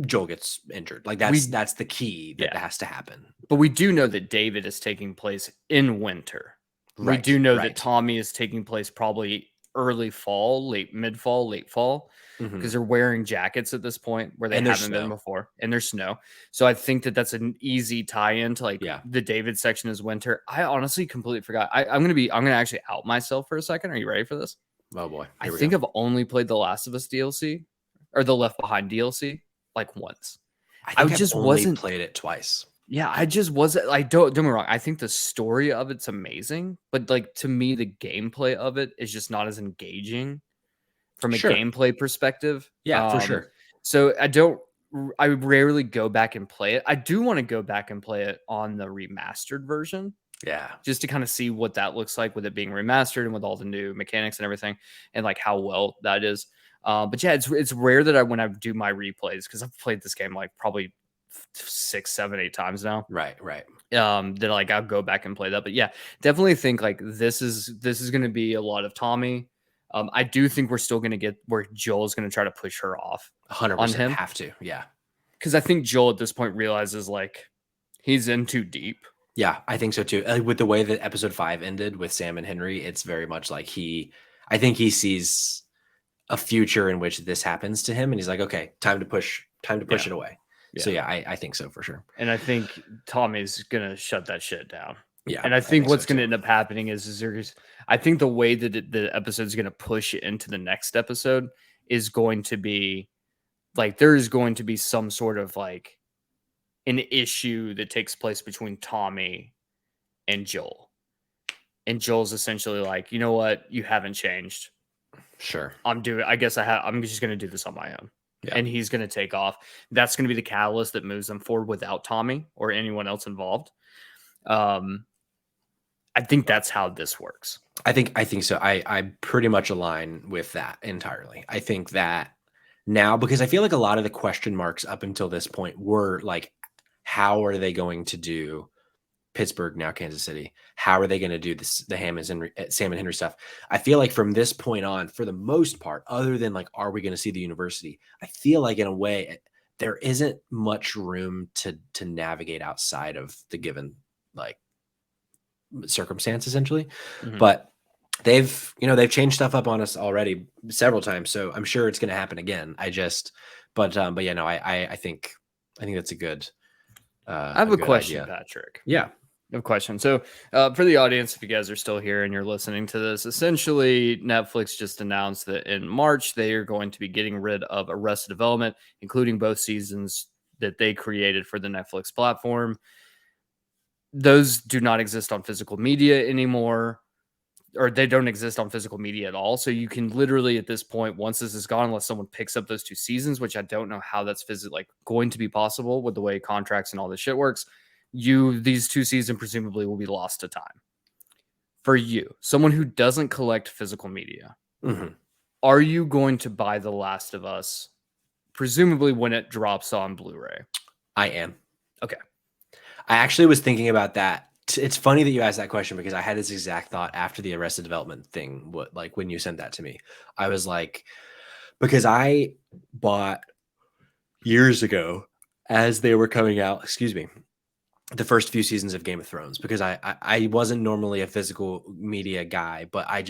Joel gets injured. Like that's the key that has to happen. But we do know that David is taking place in winter. Right, we do know that Tommy is taking place probably early fall, mid fall, late fall, because they're wearing jackets at this point where they haven't been before, and there's snow. So I think that that's an easy tie-in to like the David section is winter. I honestly completely forgot. I'm gonna actually out myself for a second. Are you ready for this? Oh boy, I think I've only played the Last of Us DLC or the Left Behind DLC like once. I just wasn't played it twice. Yeah, I just wasn't. I don't get me wrong. I think the story of it's amazing, but like to me, the gameplay of it is just not as engaging from a gameplay perspective. Yeah, for sure. So I rarely go back and play it. I do want to go back and play it on the remastered version. Yeah, just to kind of see what that looks like with it being remastered and with all the new mechanics and everything, and like how well that is. But yeah, it's rare that when I do my replays, because I've played this game like probably 6, 7, 8 times now. Right. That like I'll go back and play that. But yeah, definitely think like this is going to be a lot of Tommy. I do think we're still going to get where Joel's going to try to push her off 100% on him. Have to. Yeah. Because I think Joel at this point realizes like he's in too deep. Yeah, I think so too. With the way that episode 5 ended with Sam and Henry, it's very much like I think he sees a future in which this happens to him, and he's like, okay, time to push it away. Yeah. So yeah, I think so for sure. And I think Tommy's gonna shut that shit down. Yeah. And I think what's gonna end up happening is I think the way that the episode is gonna push it into the next episode is going to be like there is going to be some sort of like an issue that takes place between Tommy and Joel. And Joel's essentially like, you know what, you haven't changed. Sure. I'm just gonna do this on my own. Yeah. And he's going to take off. That's going to be the catalyst that moves them forward without Tommy or anyone else involved. I think that's how this works. I think so. I pretty much align with that entirely. I think that now, because I feel like a lot of the question marks up until this point were like, how are they going to do Pittsburgh, now Kansas City? How are they going to do this, the Sam and Henry stuff? I feel like from this point on, for the most part, other than like, are we going to see the university? I feel like in a way, there isn't much room to navigate outside of the given like circumstance, essentially. But they've changed stuff up on us already several times, so I'm sure it's going to happen again. I think that's a good. I have a question, idea. Patrick. Yeah. I have a question. So for the audience, if you guys are still here and you're listening to this, essentially Netflix just announced that in March, they are going to be getting rid of Arrested Development, including both seasons that they created for the Netflix platform. Those do not exist on physical media anymore, or they don't exist on physical media at all. So you can literally at this point, once this is gone, unless someone picks up those 2 seasons, which I don't know how that's physically going to be possible with the way contracts and all this shit works. These 2 seasons presumably will be lost to time. For you, someone who doesn't collect physical media, are you going to buy The Last of Us, presumably when it drops on Blu-ray? I am. Okay. I actually was thinking about that it's funny that you asked that question because I had this exact thought after the Arrested Development thing. What, like when you sent that to me, I was like, because I bought years ago as they were coming out, excuse me, the first few seasons of Game of Thrones, because I wasn't normally a physical media guy, but I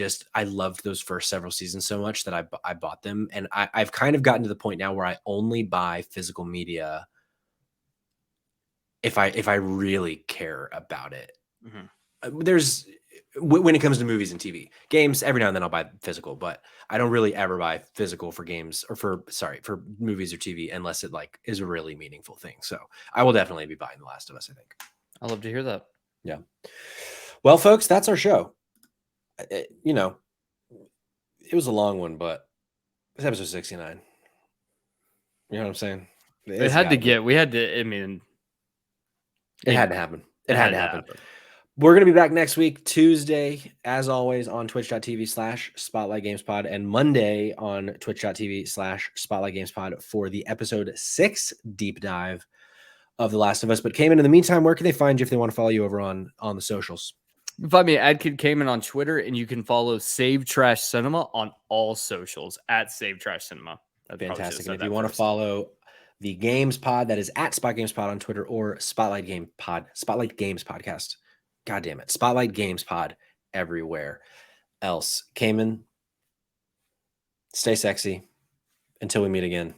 loved those first several seasons so much that I bought them. And I've kind of gotten to the point now where I only buy physical media if I really care about it. There's when it comes to movies and TV, games, every now and then I'll buy physical, but I don't really ever buy physical for games or for movies or TV unless it like is a really meaningful thing. So I will definitely be buying The Last of Us, I think. I love to hear that. Yeah. Well, folks, that's our show. You know, it was a long one, but it's episode 69. You know what I'm saying? We had to, I mean, it had to happen. It had to happen. We're going to be back next week, Tuesday, as always, on twitch.tv/Spotlight Games Pod, and Monday on twitch.tv/Spotlight Games Pod for the episode 6 deep dive of The Last of Us. But Cayman, in the meantime, where can they find you if they want to follow you over on the socials? You can find me at Kid Cayman on Twitter, and you can follow Save Trash Cinema on all socials at Save Trash Cinema. Fantastic. And if you want to follow the Games Pod, that is at Spot Games Pod on Twitter or Spotlight Games Podcast. God damn it. Spotlight Games Pod everywhere else. Cayman, stay sexy. Until we meet again.